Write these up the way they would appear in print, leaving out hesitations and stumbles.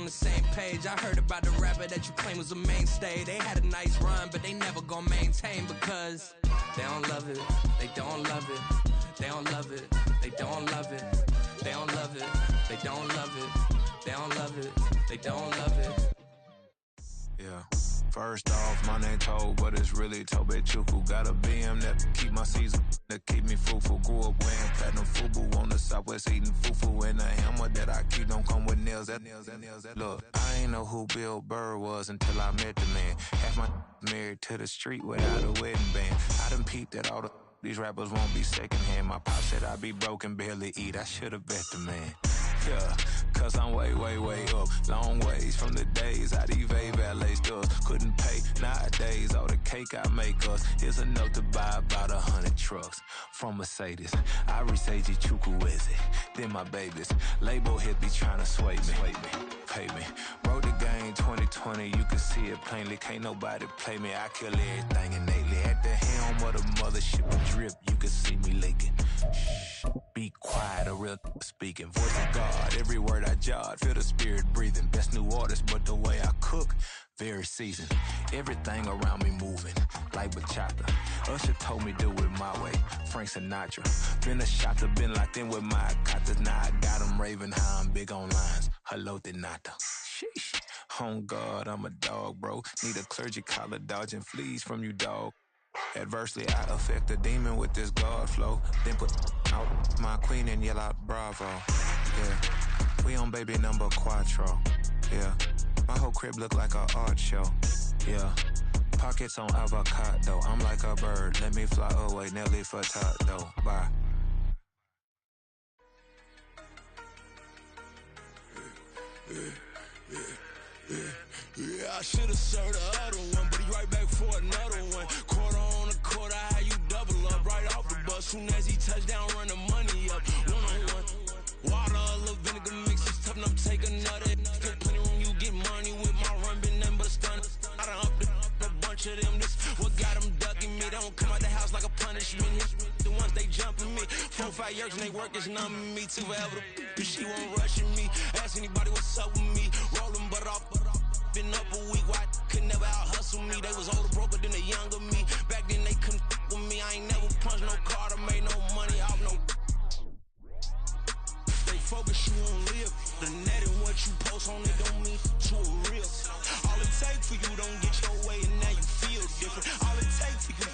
the same page. I heard about the rapper that you claim was a mainstay. They had a nice run, but they never gon' maintain because they don't love it, they don't love it, they don't love it, they don't love it, they don't love it, they don't love it, they don't love it, they don't love it. Yeah. First off, my name Toe, but it's really Tobe Chuku. Got a BM that keep my season, that keep me fruitful. Grew up wearing platinum FUBU on the Southwest eating fufu. And the hammer that I keep don't come with nails. Look, I ain't know who Bill Burr was until I met the man. Half my married to the street without a wedding band. I done peeped at all these rappers won't be secondhand. My pop said I'd be broken, barely eat. I should've bet the man. Yeah, cause I'm way, way, way up. Long ways from the days I evade valet stores. Couldn't pay nowadays. All the cake I make us is enough to buy about 100 trucks from Mercedes. I resage Chukwueze, then my babies. Label hit be trying to sway me. Pay me. Wrote the game 2020, you can see it plainly. Can't nobody play me. I kill everything innately. At the helm of the mothership and drip, you can see me leaking. Shh, be quiet, a real speaking. Voice of God, every word I jot. Feel the spirit breathing. Best new artist, but the way I cook, very seasoned. Everything around me moving, like bachata. Usher told me do it my way. Frank Sinatra. Been a shotter, been locked in with my katas. Now I got them raving how I'm big on lines. Hello, Denata. Sheesh. On God, I'm a dog, bro. Need a clergy collar, dodging fleas from you, dog. Adversely, I affect a demon with this God flow. Then put out my queen and yell out bravo. Yeah, we on baby number quattro. Yeah, my whole crib look like an art show. Yeah, pockets on avocado. I'm like a bird, let me fly away. Nelly Furtado, bye. Yeah, I should've served the other one, but he right back for another one. Quarter on a quarter, how you double up right off the bus. Soon as he touch down, run the money up. One-on-one. Water, a little vinegar mix, it's tough enough, take another. Still plenty room, you get money with my run, been nothing but a stun. I done upped a bunch of them, this what got them ducking me. They don't come out the house like a punishment. The ones they jumping me. 4-5 years and they work is numbing me. Too forever, she won't rushing me. Ask anybody what's up with me. Rolling butt off. Been up a week, why could never out hustle me? They was older, broker than the younger me. Back then they couldn't with me. I ain't never punched no card or made no money off no. Stay focused, you won't live. The net and what you post on it don't mean to a real. All it take for you don't get your way and now you feel different. All it take for you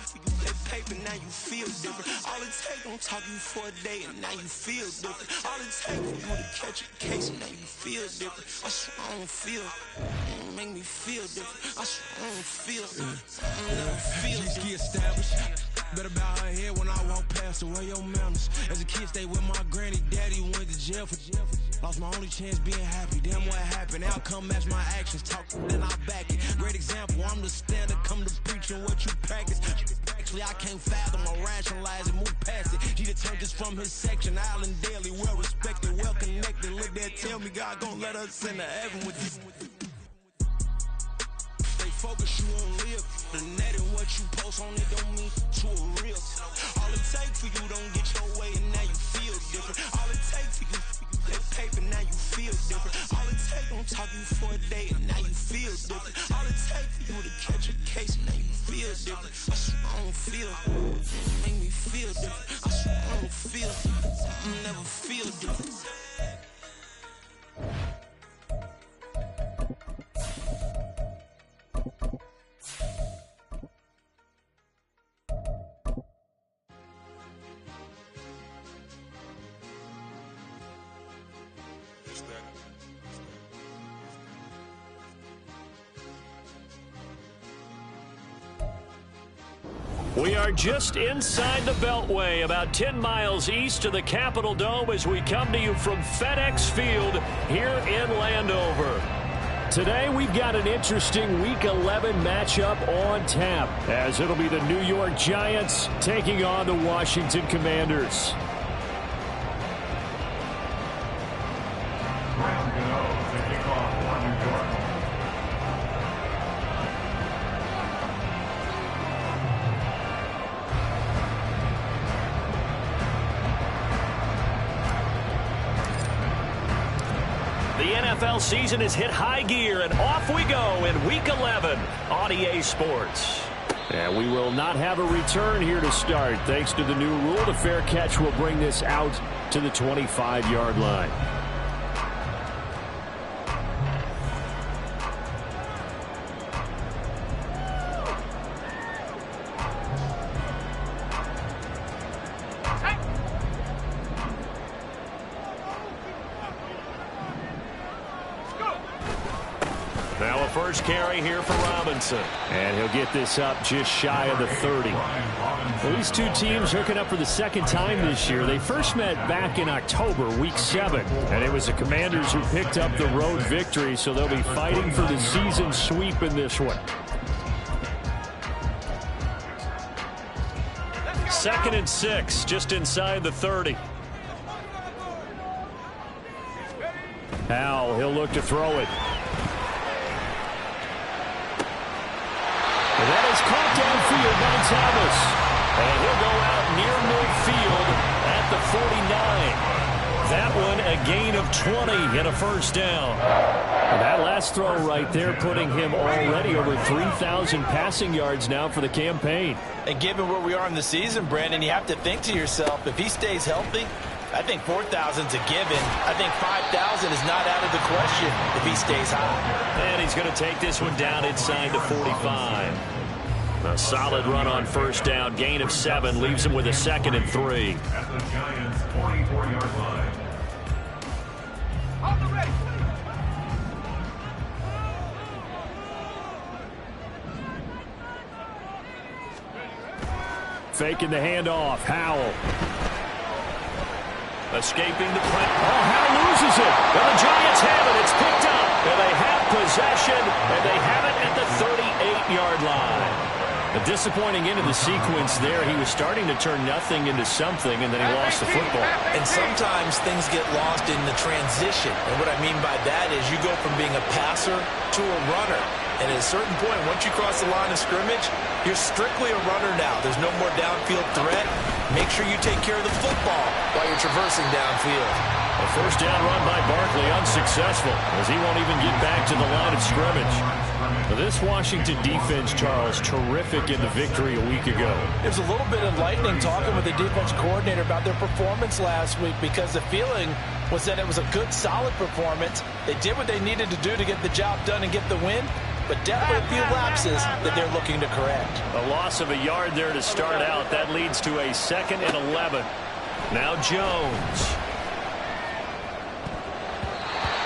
that paper, now you feel different. All it take don't talk you for a day and now you feel different. All it take for you to catch a case and now you feel different. I swear I don't feel. Make me feel different. I swear I don't feel. I never feel different. Established. Better bow her head when I walk past the way your manners. As a kid, stayed with my granny, daddy went to jail for. Lost my only chance being happy. Damn, what happened? Outcome match my actions. Talk, then I back it. Great example. I'm the standard. Come to preaching what you practice. Actually, I can't fathom or rationalize it. Move past it. He determined just from his section. Island Daily, well respected, well connected. Look there, tell me God gon' let us into heaven with this. Focus, you won't live. The net and what you post on it don't mean to a real. All it take for you don't get your way and now you feel different. All it take for you that paper, now you feel different. All it take don't talk you for a day and now you feel different. All it take for you to catch a case and now you feel different. I swear I don't feel. Make me feel different. I swear I don't feel. I'll never feel different. We are just inside the Beltway, about 10 miles east of the Capitol Dome as we come to you from FedEx Field here in Landover. Today we've got an interesting Week 11 matchup on tap, as it'll be the New York Giants taking on the Washington Commanders. NFL season has hit high gear, and off we go in Week 11 on EA Sports. And we will not have a return here to start. Thanks to the new rule, the fair catch will bring this out to the 25-yard line. Now a first carry here for Robinson. And he'll get this up just shy of the 30. Well, these two teams hooking up for the second time this year. They first met back in October, Week 7. And it was the Commanders who picked up the road victory, so they'll be fighting for the season sweep in this one. 2nd and 6, just inside the 30. Howell, he'll look to throw it. And that is caught downfield by Thomas. And he'll go out near midfield at the 49. That one a gain of 20 and a first down. And that last throw right there putting him already over 3,000 passing yards now for the campaign. And given where we are in the season, Brandon, you have to think to yourself, if he stays healthy, I think 4,000's a given. I think 5,000 is not out of the question if he stays high. And he's going to take this one down inside the 45. A solid run on first down. Gain of 7 leaves him with a 2nd and 3. At the Giants' 24-yard line. On the ready. Faking the handoff. Howell. Escaping the play. Oh, Howell loses it. And the Giants have it. It's picked up. And they have possession. And they have it at the 38-yard line. A disappointing end of the sequence there. He was starting to turn nothing into something, and then he lost the football. And sometimes things get lost in the transition. And what I mean by that is you go from being a passer to a runner. And at a certain point, once you cross the line of scrimmage, you're strictly a runner now. There's no more downfield threat. Make sure you take care of the football while you're traversing downfield. A first down run by Barkley unsuccessful, as he won't even get back to the line of scrimmage. Now this Washington defense, Charles, terrific in the victory a week ago. It was a little bit enlightening talking with the defense coordinator about their performance last week, because the feeling was that it was a good, solid performance. They did what they needed to do to get the job done and get the win, but definitely a few lapses that they're looking to correct. A loss of a yard there to start out. That leads to a 2nd and 11. Now Jones.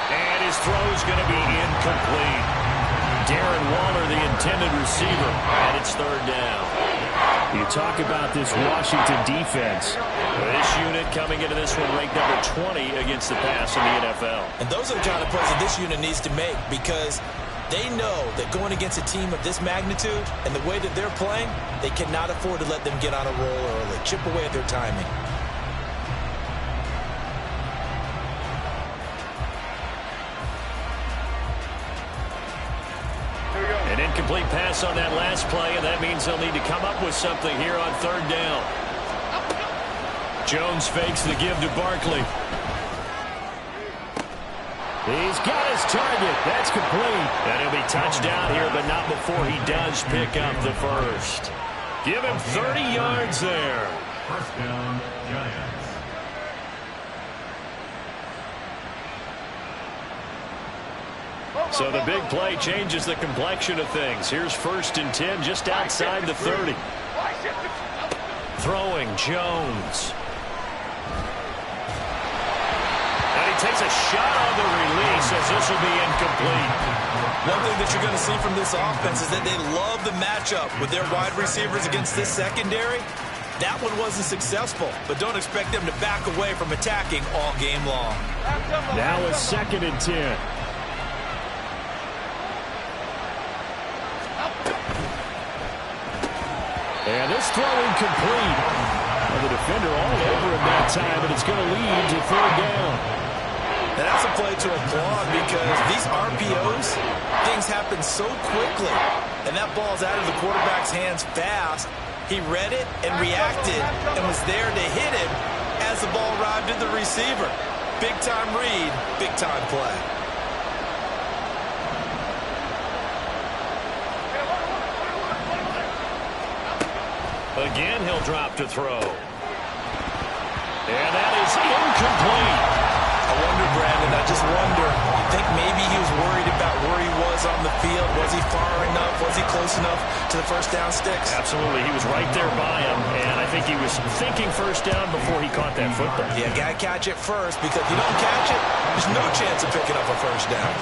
And his throw is going to be incomplete. Darren Waller, the intended receiver, and it's 3rd down. You talk about this Washington defense. This unit coming into this one ranked number 20 against the pass in the NFL. And those are the kind of plays that this unit needs to make, because they know that going against a team of this magnitude and the way that they're playing, they cannot afford to let them get on a roll early, chip away at their timing. An incomplete pass on that last play, and that means they'll need to come up with something here on 3rd down. Jones fakes the give to Barkley. He's got his target. That's complete. And he'll be touched down here, but not before he does pick up the first. Give him 30 yards there. First down, Giants. So the big play changes the complexion of things. Here's 1st and 10 just outside the 30. Throwing Jones. And he takes a shot on the release as this will be incomplete. One thing that you're going to see from this offense is that they love the matchup with their wide receivers against this secondary. That one wasn't successful, but don't expect them to back away from attacking all game long. Now a 2nd and 10. And this throw incomplete. Well, the defender all over him that time, and it's going to lead to 3rd down. And that's a play to applaud, because these RPOs, things happen so quickly. And that ball's out of the quarterback's hands fast. He read it and reacted and was there to hit him as the ball arrived at the receiver. Big-time read, big-time play. Again, he'll drop to throw. And that is incomplete. I wonder, Brandon, I just wonder, you think maybe he was worried about where he was on the field? Was he far enough? Was he close enough to the first down sticks? Absolutely. He was right there by him, and I think he was thinking first down before he caught that football. Yeah, got to catch it first, because if you don't catch it, there's no chance of picking up a first down.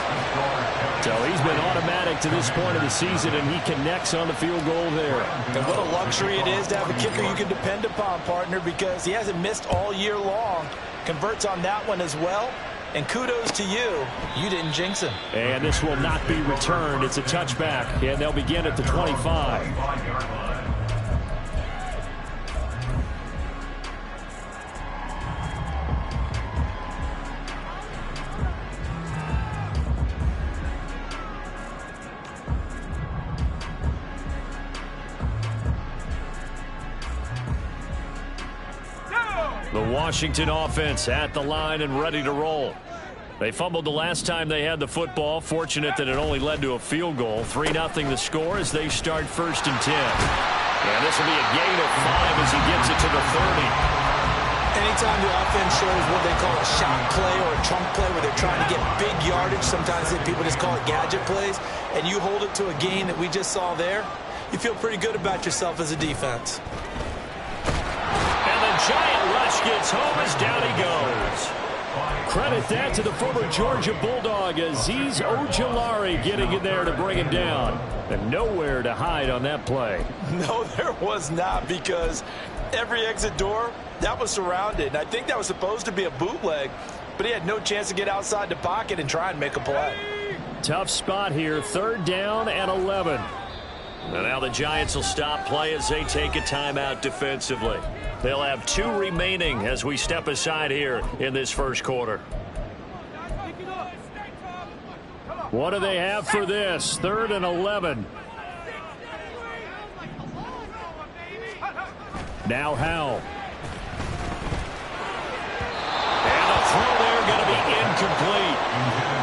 So he's been automatic to this point of the season, and he connects on the field goal there. And what a luxury it is to have a kicker you can depend upon, partner, because he hasn't missed all year long. Converts on that one as well. And kudos to you. You didn't jinx him. And this will not be returned. It's a touchback, and they'll begin at the 25. The Washington offense at the line and ready to roll. They fumbled the last time they had the football. Fortunate that it only led to a field goal. 3-0 the score as they start 1st and 10. And this will be a gain of 5 as he gets it to the 30. Anytime the offense shows what they call a shot play or a chunk play where they're trying to get big yardage, sometimes people just call it gadget plays, and you hold it to a gain that we just saw there, you feel pretty good about yourself as a defense. And the giant rush gets home as down he goes. Credit that to the former Georgia Bulldog, Azeez Ojulari getting in there to bring him down. And nowhere to hide on that play. No, there was not, because every exit door, that was surrounded. And I think that was supposed to be a bootleg, but he had no chance to get outside the pocket and try and make a play. Tough spot here, 3rd down and 11. And now the Giants will stop play as they take a timeout defensively. They'll have 2 remaining as we step aside here in this first quarter. What do they have for this? 3rd and 11. Now Howell. And a throw there going to be incomplete.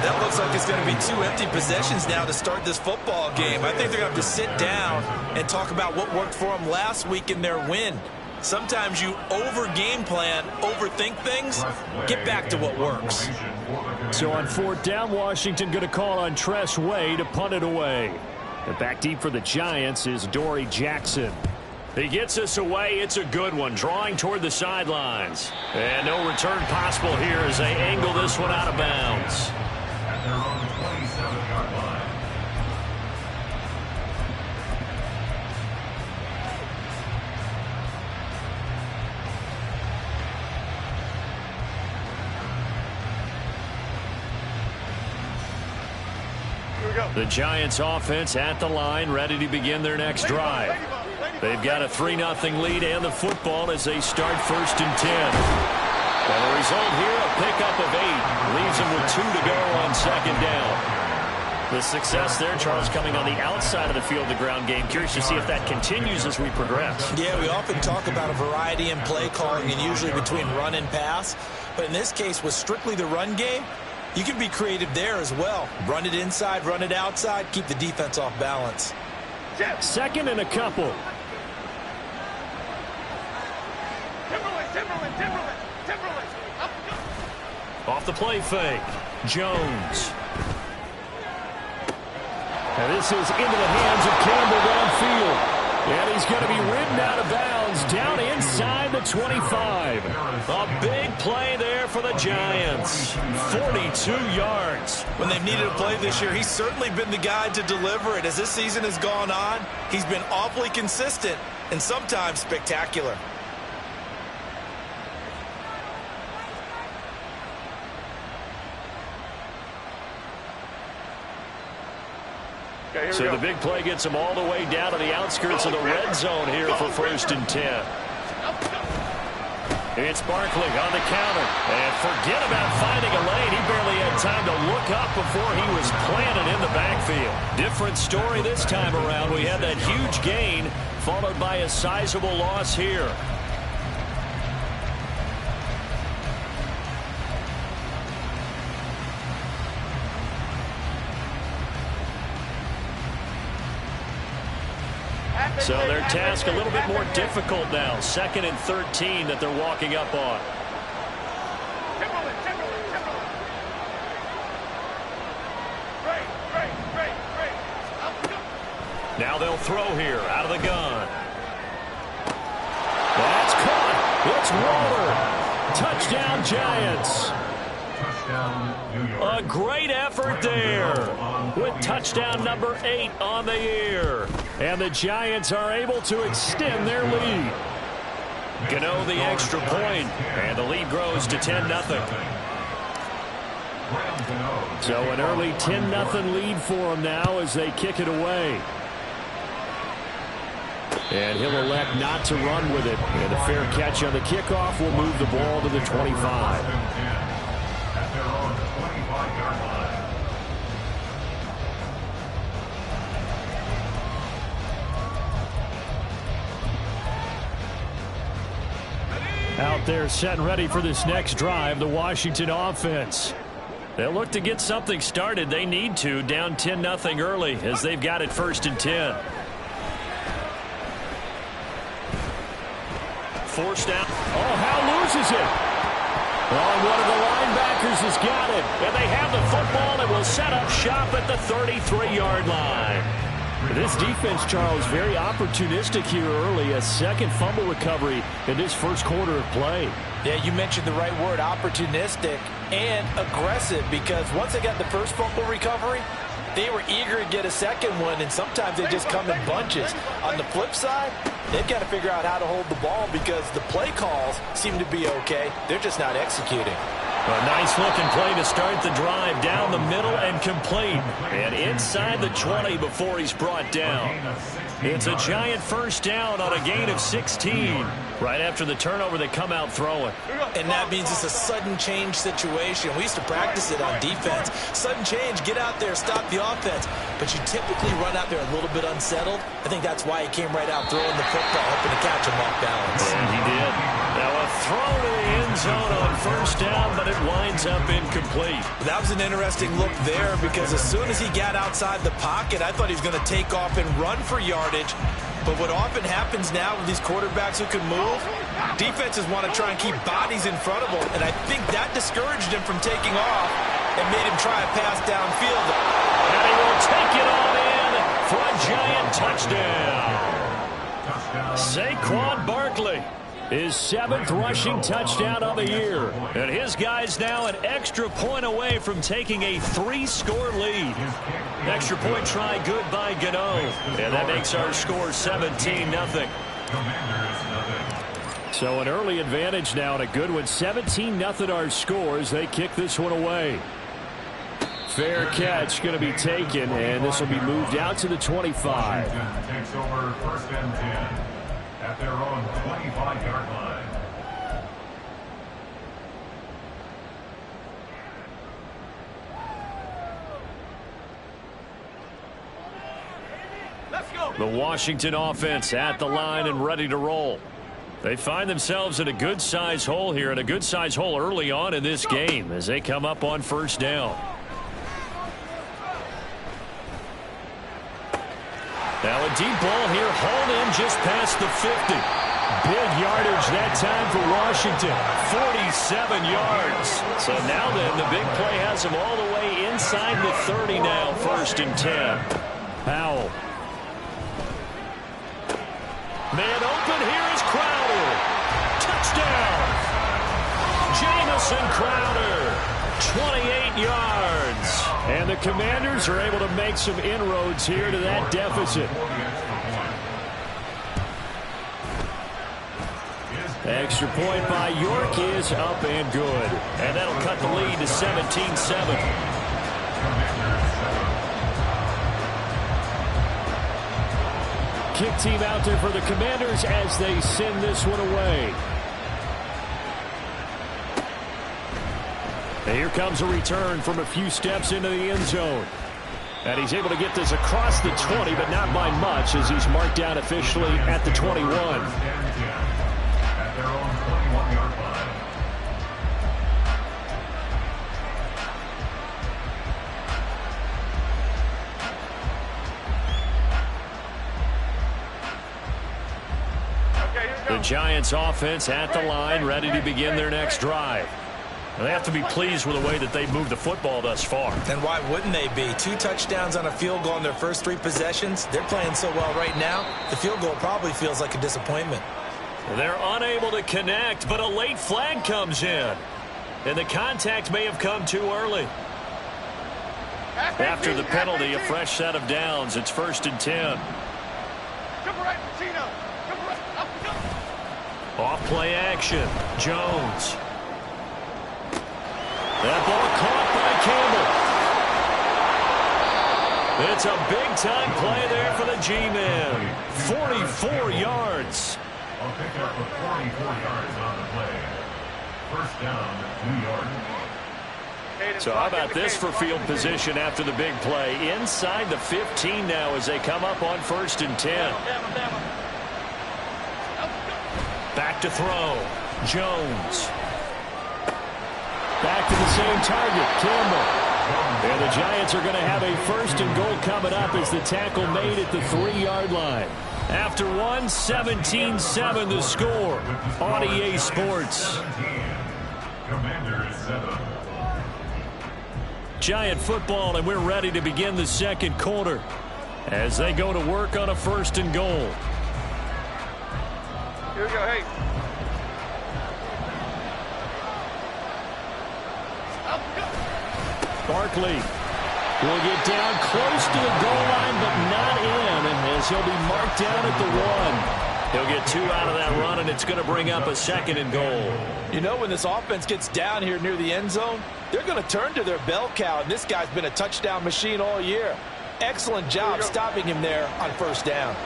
That looks like it's going to be 2 empty possessions now to start this football game. I think they're going to have to sit down and talk about what worked for them last week in their win. Sometimes you over-game plan, overthink things, get back to what works. So on 4th down, Washington going to call on Tress Way to punt it away. And back deep for the Giants is Dory Jackson. He gets us away. It's a good one, drawing toward the sidelines. And no return possible here as they angle this one out of bounds. At their own 27-yard line. The Giants offense at the line, ready to begin their next drive. They've got a 3-0 lead and the football as they start 1st and 10. And the result here, a pickup of 8. Leaves them with 2 to go on 2nd down. The success there, Charles, coming on the outside of the field, the ground game. Curious to see if that continues as we progress. Yeah, we often talk about a variety in play calling and usually between run and pass. But in this case, with strictly the run game, you can be creative there as well. Run it inside, run it outside, keep the defense off balance. 2nd and a couple. Off the play fake. Jones. And this is into the hands of Campbell downfield. And he's going to be ridden out of bounds down inside the 25. A big play there for the Giants. 42 yards. When they've needed a play this year, he's certainly been the guy to deliver it. As this season has gone on, he's been awfully consistent and sometimes spectacular. So the big play gets him all the way down to the outskirts of the red zone here for 1st and 10. It's Barkley on the counter. And forget about finding a lane. He barely had time to look up before he was planted in the backfield. Different story this time around. We had that huge gain followed by a sizable loss here. So their task a little bit more difficult now. 2nd and 13 that they're walking up on. Now they'll throw here out of the gun. That's caught. It's Waller. Touchdown, Giants. A great effort there with touchdown number 8 on the year. And the Giants are able to extend their lead. Gano the extra point, and the lead grows to 10-0. So an early 10-0 lead for them now as they kick it away. And he'll elect not to run with it. And a fair catch on the kickoff will move the ball to the 25. Out there set and ready for this next drive, the Washington offense. They'll look to get something started. They need to, down 10-0 early as they've got it 1st and 10. Forced out. Oh, Howe loses it. Oh, one of the linebackers has got it. And they have the football and will set up shop at the 33-yard line. This defense, Charles, very opportunistic here early. A second fumble recovery in this first quarter of play. Yeah, you mentioned the right word, opportunistic and aggressive, because once they got the first fumble recovery, they were eager to get a second one, and sometimes they just come in bunches. On the flip side, they've got to figure out how to hold the ball because the play calls seem to be okay. They're just not executing. A nice-looking play to start the drive down the middle and complete. And inside the 20 before he's brought down. It's a Giant first down on a gain of 16. Right after the turnover, they come out throwing. And that means it's a sudden change situation. We used to practice it on defense. Sudden change, get out there, stop the offense. But you typically run out there a little bit unsettled. I think that's why he came right out throwing the football, hoping to catch him off balance. And he did. Now a throw to the end zone on first down, but it winds up incomplete. That was an interesting look there because as soon as he got outside the pocket, I thought he was going to take off and run for yardage. But what often happens now with these quarterbacks who can move, defenses want to try and keep bodies in front of them, and I think that discouraged him from taking off and made him try a pass downfield. And he will take it on in for a Giant touchdown. Saquon Barkley, his 7th rushing touchdown of the year. And his guys now an extra point away from taking a 3-score lead. Extra point try good by Gano. And that makes our score 17-0. So an early advantage now and a good one. 17-0 our scores. They kick this one away. Fair catch going to be taken, and this will be moved out to the 25. Takes over 1st and 10 at their own 25-yard line. The Washington offense at the line and ready to roll. They find themselves in a good-sized hole here, and a good-sized hole early on in this game as they come up on first down. Now a deep ball here, hauled in just past the 50. Big yardage that time for Washington, 47 yards. So now then, the big play has him all the way inside the 30 now, 1st and 10. Powell. Man open, here is Crowder. Touchdown. Jamison Crowder, 28 yards. And the Commanders are able to make some inroads here to that deficit. Extra point by York is up and good. And that'll cut the lead to 17-7. Kick team out there for the Commanders as they send this one away. And here comes a return from a few steps into the end zone. And he's able to get this across the 20, but not by much as he's marked down officially at the 21. At their own 21-yard line. The Giants offense at the line, ready to begin their next drive. They have to be pleased with the way that they've moved the football thus far. And why wouldn't they be? 2 touchdowns on a field goal in their first 3 possessions. They're playing so well right now, the field goal probably feels like a disappointment. They're unable to connect, but a late flag comes in. And the contact may have come too early. After the penalty, a fresh set of downs. It's 1st and 10. Off play action. Jones. That ball caught by Campbell. It's a big-time play there for the G-Man. 44 yards. I'll pick up the 44 yards on the play. 1st down, 2 yards. So how about this for field position after the big play? Inside the 15 now as they come up on 1st and 10. Back to throw. Jones. Back to the same target, Campbell. And the Giants are going to have a 1st and goal coming up as the tackle made at the 3-yard line. After 1, 17-7 the score on EA Sports. Commanders 7. Giant football, and we're ready to begin the 2nd quarter as they go to work on a 1st and goal. Here we go, hey. Barkley will get down close to the goal line, but not in, as he'll be marked down at the 1. He'll get 2 out of that run, and it's going to bring up a 2nd and goal. You know, when this offense gets down here near the end zone, they're going to turn to their bell cow, and this guy's been a touchdown machine all year. Excellent job stopping him there on 1st down.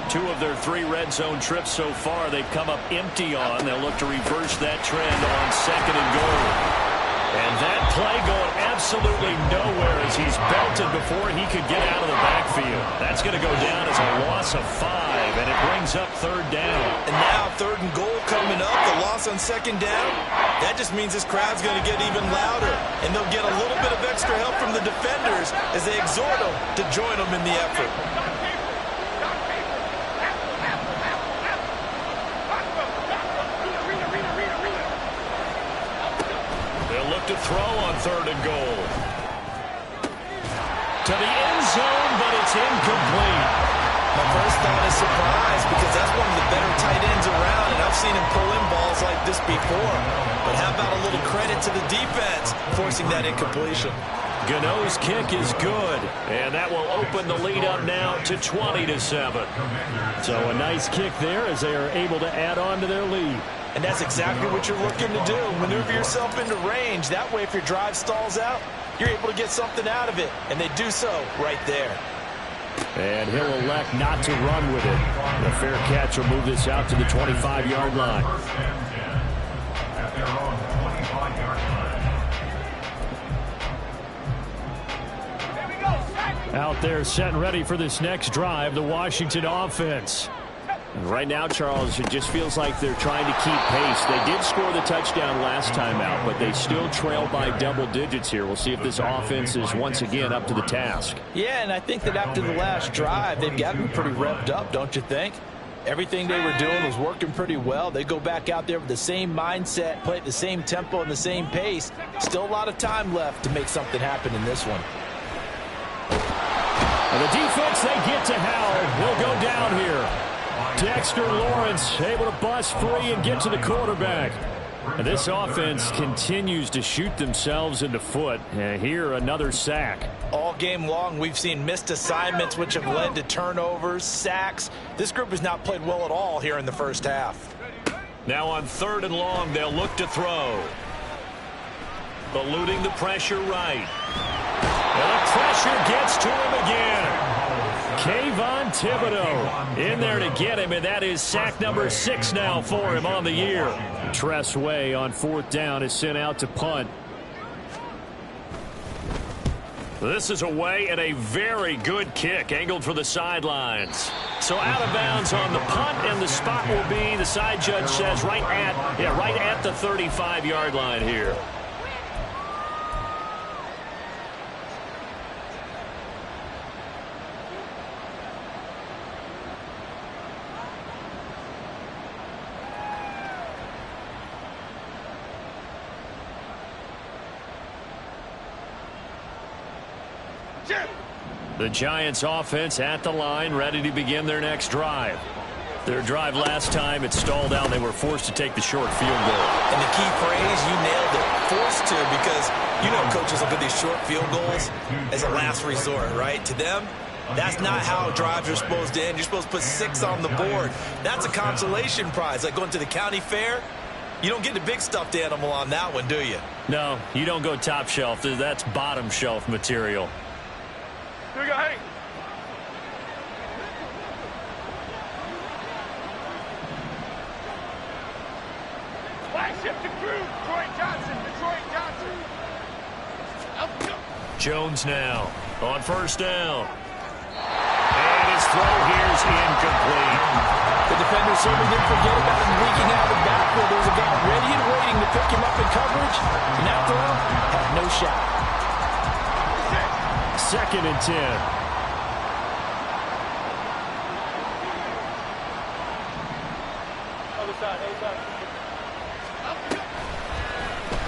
2 of their 3 red zone trips so far they've come up empty on. They'll look to reverse that trend on 2nd and goal. And that play going absolutely nowhere as he's belted before he could get out of the backfield. That's going to go down as a loss of 5, and it brings up 3rd down. And now 3rd and goal coming up, the loss on 2nd down. That just means this crowd's going to get even louder, and they'll get a little bit of extra help from the defenders as they exhort them to join them in the effort. To throw on 3rd and goal. To the end zone, but it's incomplete. My first thought is surprise because that's one of the better tight ends around, and I've seen him pull in balls like this before. But how about a little credit to the defense forcing that incompletion? Gano's kick is good, and that will open the lead up now to 20-7. So a nice kick there as they are able to add on to their lead. And that's exactly what you're looking to do. Maneuver yourself into range. That way, if your drive stalls out, you're able to get something out of it. And they do so right there. And he'll elect not to run with it. The fair catch will move this out to the 25-yard line. At their own 25-yard line. Out there set and ready for this next drive, the Washington offense. Right now, Charles, it just feels like they're trying to keep pace. They did score the touchdown last time out, but they still trail by double digits here. We'll see if this offense is once again up to the task. Yeah, and I think that after the last drive, they've gotten pretty revved up, don't you think? Everything they were doing was working pretty well. They go back out there with the same mindset, play at the same tempo and the same pace. Still a lot of time left to make something happen in this one. And the defense, they get to Howell. Will go down here. Dexter Lawrence able to bust free and get to the quarterback. And this offense continues to shoot themselves in the foot. And here, another sack. All game long, we've seen missed assignments, which have led to turnovers, sacks. This group has not played well at all here in the first half. Now on 3rd and long, they'll look to throw. Eluding the pressure right. And the pressure gets to him again. Kayvon Thibodeaux in there to get him, and that is sack number 6 now for him on the year. Tress Way on 4th down is sent out to punt. This is away and a very good kick angled for the sidelines. So out of bounds on the punt, and the spot will be, the side judge says, right at the 35-yard line here. The Giants offense at the line, ready to begin their next drive. Their drive last time, it stalled out. They were forced to take the short field goal. And the key phrase, you nailed it, forced to, because you know coaches look at these short field goals as a last resort, right? To them, that's not how drives are supposed to end. You're supposed to put 6 on the board. That's a consolation prize. Like going to the county fair, you don't get the big stuffed animal on that one, do you? No, you don't go top shelf. That's bottom shelf material. Here we go, hey. Flagship to crew, Detroit Johnson. Jones now on first down. And his throw here is incomplete. The defender certainly didn't forget about him leaking out of the backfield. There was a guy ready and waiting to pick him up in coverage, and that throw had no shot. 2nd and 10.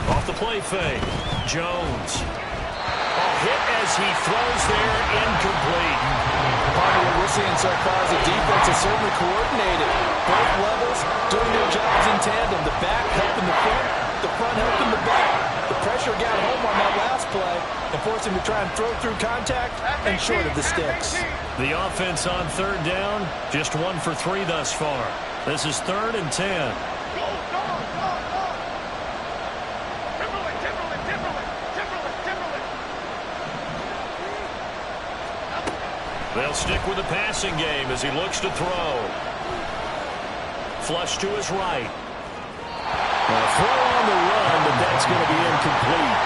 Off the play fake, Jones. A hit as he throws there, incomplete. Part of what we're seeing so far is the defense is certainly coordinated. Both levels doing their jobs in tandem. The back helping the front helping the back. The pressure got home on that last play and forced him to try and throw through contact and short of the sticks. The offense on 3rd down, just 1 for 3 thus far. This is 3rd and 10. They'll stick with the passing game as he looks to throw. Flush to his right. A throw on the run, but that's going to be incomplete.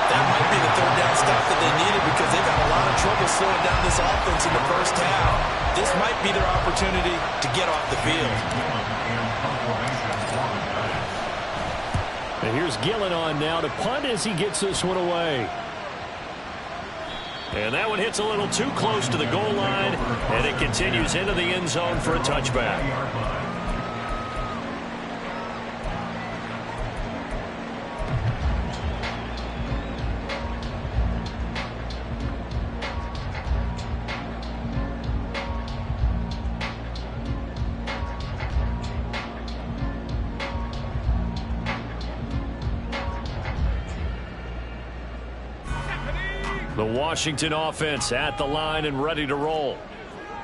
That might be the 3rd down stop that they needed because they've had a lot of trouble slowing down this offense in the first half. This might be their opportunity to get off the field. And here's Gillen on now to punt as he gets this one away. And that one hits a little too close to the goal line, and it continues into the end zone for a touchback. The Washington offense at the line and ready to roll.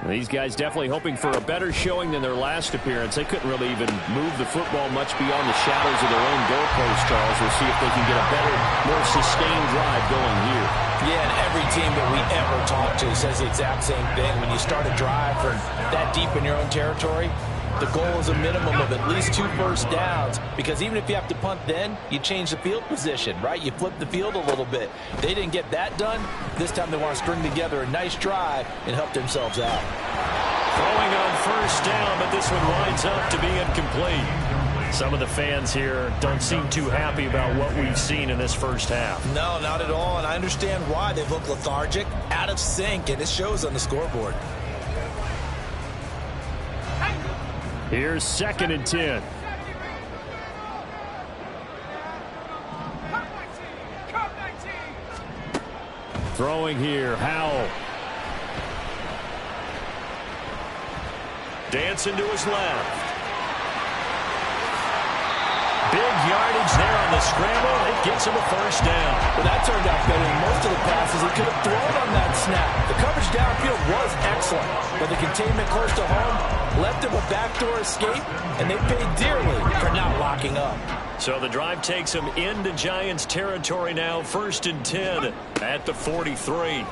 These guys definitely hoping for a better showing than their last appearance. They couldn't really even move the football much beyond the shadows of their own goalpost, Charles. We'll see if they can get a better, more sustained drive going here. Yeah, and every team that we ever talk to says the exact same thing. When you start a drive from that deep in your own territory, the goal is a minimum of at least 2 first downs, because even if you have to punt then, you change the field position, right? You flip the field a little bit. They didn't get that done. This time they want to string together a nice drive and help themselves out. Throwing on first down, but this one winds up to be incomplete. Some of the fans here don't seem too happy about what we've seen in this first half. No, not at all, and I understand why. They look lethargic, out of sync, and it shows on the scoreboard. Here's 2nd and 10. Throwing here, Howell. Dancing to his left. Big yardage there on the scramble. It gets him a first down. Well, that turned out better than most of the passes he could have thrown on that snap. The coverage downfield was excellent, but the containment close to home left him a backdoor escape, and they paid dearly for not locking up. So the drive takes him into Giants territory now. 1st and 10 at the 43.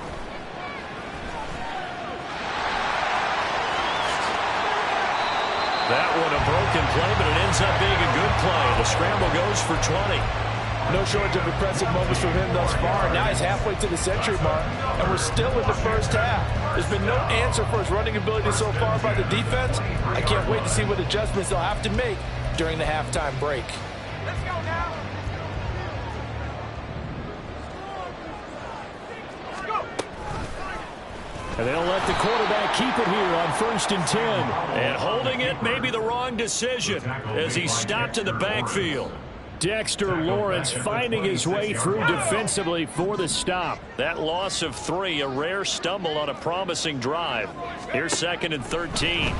That one a broken play, but it ends up being a good play. The scramble goes for 20. No shortage of impressive moments from him thus far. Now he's halfway to the century mark, and we're still in the first half. There's been no answer for his running ability so far by the defense. I can't wait to see what adjustments they'll have to make during the halftime break. Let's go now. Let's go. And they'll let the quarterback keep it here on 1st and 10. And holding it may be the wrong decision as he stopped in the backfield. Dexter Lawrence finding his way through defensively for the stop. That loss of 3, a rare stumble on a promising drive. Here's 2nd and 13. A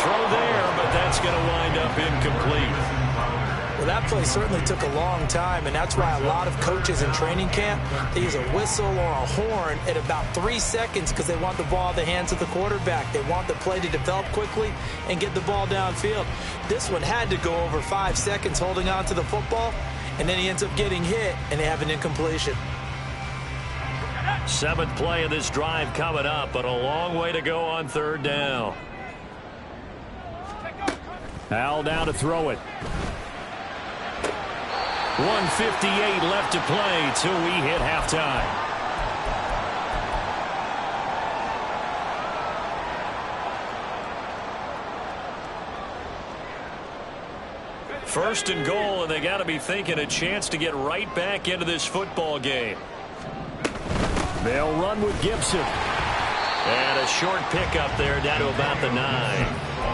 throw there, but that's going to wind up incomplete. Well, that play certainly took a long time, and that's why a lot of coaches in training camp, they use a whistle or a horn at about 3 seconds because they want the ball in the hands of the quarterback. They want the play to develop quickly and get the ball downfield. This one had to go over 5 seconds holding on to the football, and then he ends up getting hit, and they have an incompletion. 7th play of this drive coming up, but a long way to go on 3rd down. Howell now to throw it. 1:58 left to play till we hit halftime. First and goal, and they got to be thinking a chance to get right back into this football game. They'll run with Gibson. And a short pickup there down to about the 9.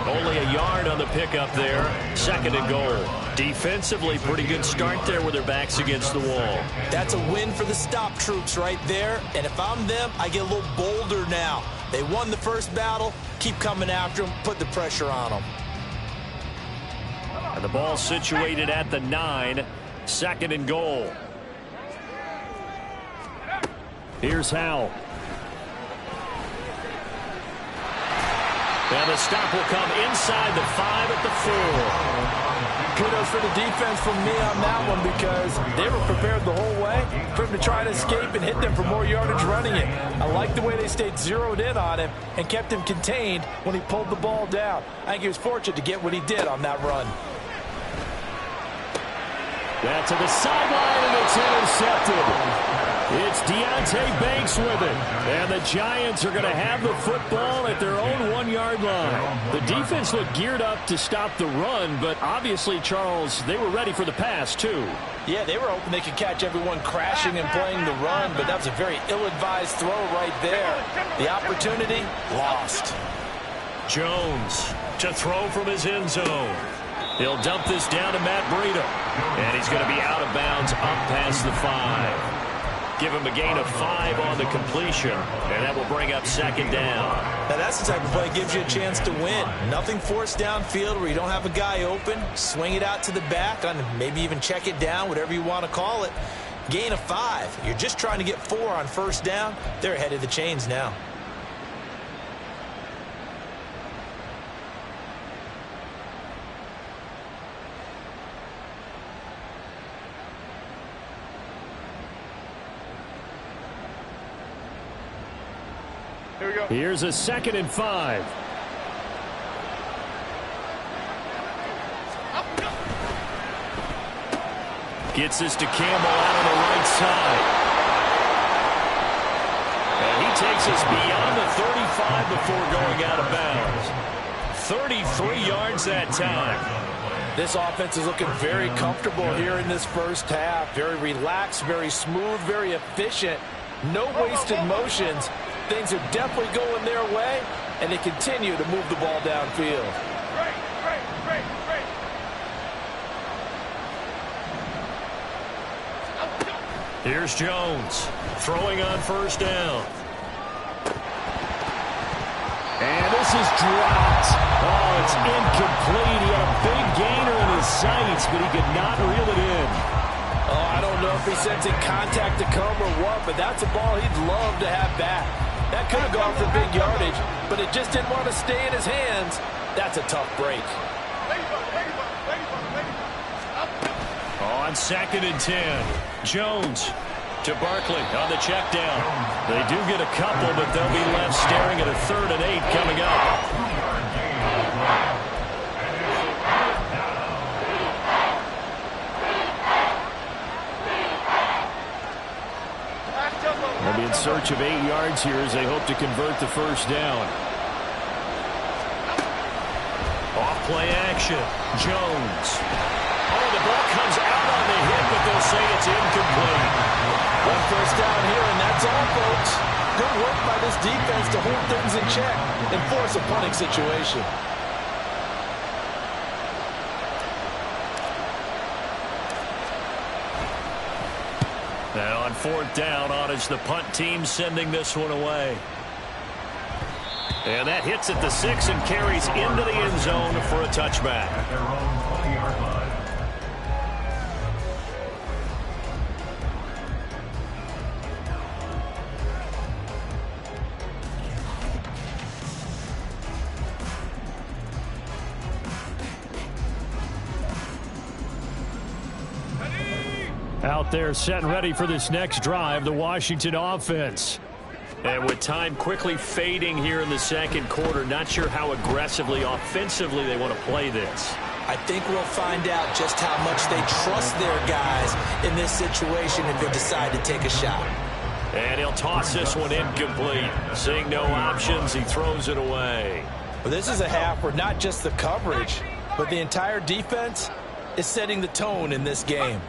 Only a yard on the pickup there. 2nd and goal. Defensively, pretty good start there with their backs against the wall. That's a win for the stop troops right there. And if I'm them, I get a little bolder now. They won the first battle. Keep coming after them. Put the pressure on them. And the ball situated at the 9. 2nd and goal. Here's Howell. And the stop will come inside the 5 at the 4. Kudos for the defense from me on that one because they were prepared the whole way for him to try to escape and hit them for more yardage running it. I like the way they stayed zeroed in on him and kept him contained when he pulled the ball down. I think he was fortunate to get what he did on that run. That's to the sideline, and it's intercepted. It's Deonte Banks with it. And the Giants are going to have the football at their own 1-yard line. The defense looked geared up to stop the run, but obviously, Charles, they were ready for the pass, too. Yeah, they were hoping they could catch everyone crashing and playing the run, but that was a very ill-advised throw right there. The opportunity, lost. Jones to throw from his end zone. He'll dump this down to Matt Breida. And he's going to be out of bounds up past the 5. Give him a gain of 5 on the completion, and that will bring up 2nd down. Now that's the type of play that gives you a chance to win. Nothing forced downfield where you don't have a guy open. Swing it out to the back, and maybe even check it down, whatever you want to call it. Gain of 5. You're just trying to get 4 on 1st down. They're ahead of the chains now. Here we go. Here's a 2nd and 5. Gets this to Campbell out on the right side. And he takes us beyond the 35 before going out of bounds. 33 yards that time. This offense is looking very comfortable here in this first half. Very relaxed, very smooth, very efficient. No wasted motions. Things are definitely going their way, and they continue to move the ball downfield. Great. Here's Jones throwing on 1st down. And this is dropped. Oh, it's incomplete. He had a big gainer in his sights, but he could not reel it in. Oh, I don't know if he's sensing contact to come or what, but that's a ball he'd love to have back. That could have gone for big yardage, but it just didn't want to stay in his hands. That's a tough break. On 2nd and 10, Jones to Barkley on the check down. They do get a couple, but they'll be left staring at a 3rd and 8 coming up. They'll be in search of 8 yards here as they hope to convert the 1st down. Off play action. Jones. Oh, the ball comes out on the hit, but they'll say it's incomplete. 1 first down here, and that's all, folks. good work by this defense to hold things in check and force a punting situation. Now on 4th down, on is the punt team sending this one away. And that hits at the 6 and carries into the end zone for a touchback. At their own 20-yard line. Out there set and ready for this next drive, the Washington offense. And with time quickly fading here in the second quarter, not sure how aggressively, offensively they want to play this. I think we'll find out just how much they trust their guys in this situation if they decide to take a shot. And he'll toss this one incomplete. Seeing no options, he throws it away. Well, this is a half where not just the coverage, but the entire defense is setting the tone in this game.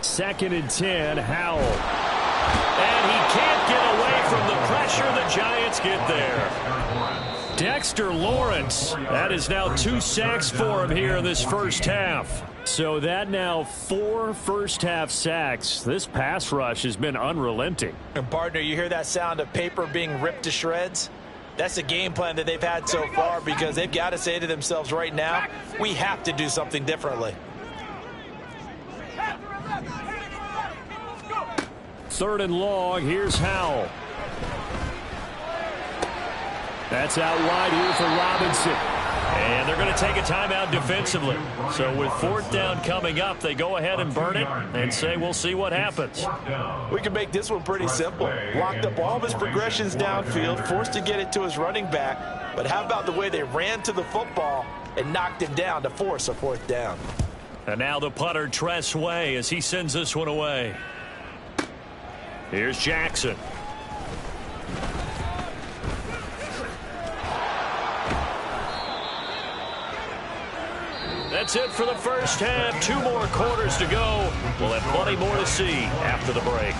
2nd and 10, Howell. And he can't get away from the pressure. The Giants get there. Dexter Lawrence. That is now 2 sacks for him here in this first half. So that now 4 first-half sacks. This pass rush has been unrelenting. And, partner, you hear that sound of paper being ripped to shreds? That's the game plan that they've had so far because they've got to say to themselves right now, we have to do something differently. 3rd and long. Here's Howell. That's out wide here for Robinson. And they're going to take a timeout defensively. So with 4th down coming up, they go ahead and burn it and say we'll see what happens. We can make this one pretty simple. Locked up all of his progressions downfield, forced to get it to his running back. But how about the way they ran to the football and knocked him down to force a 4th down? And now the punter, Tress Way, as he sends this one away. Here's Jackson. That's it for the first half. 2 more quarters to go. We'll have plenty more to see after the break.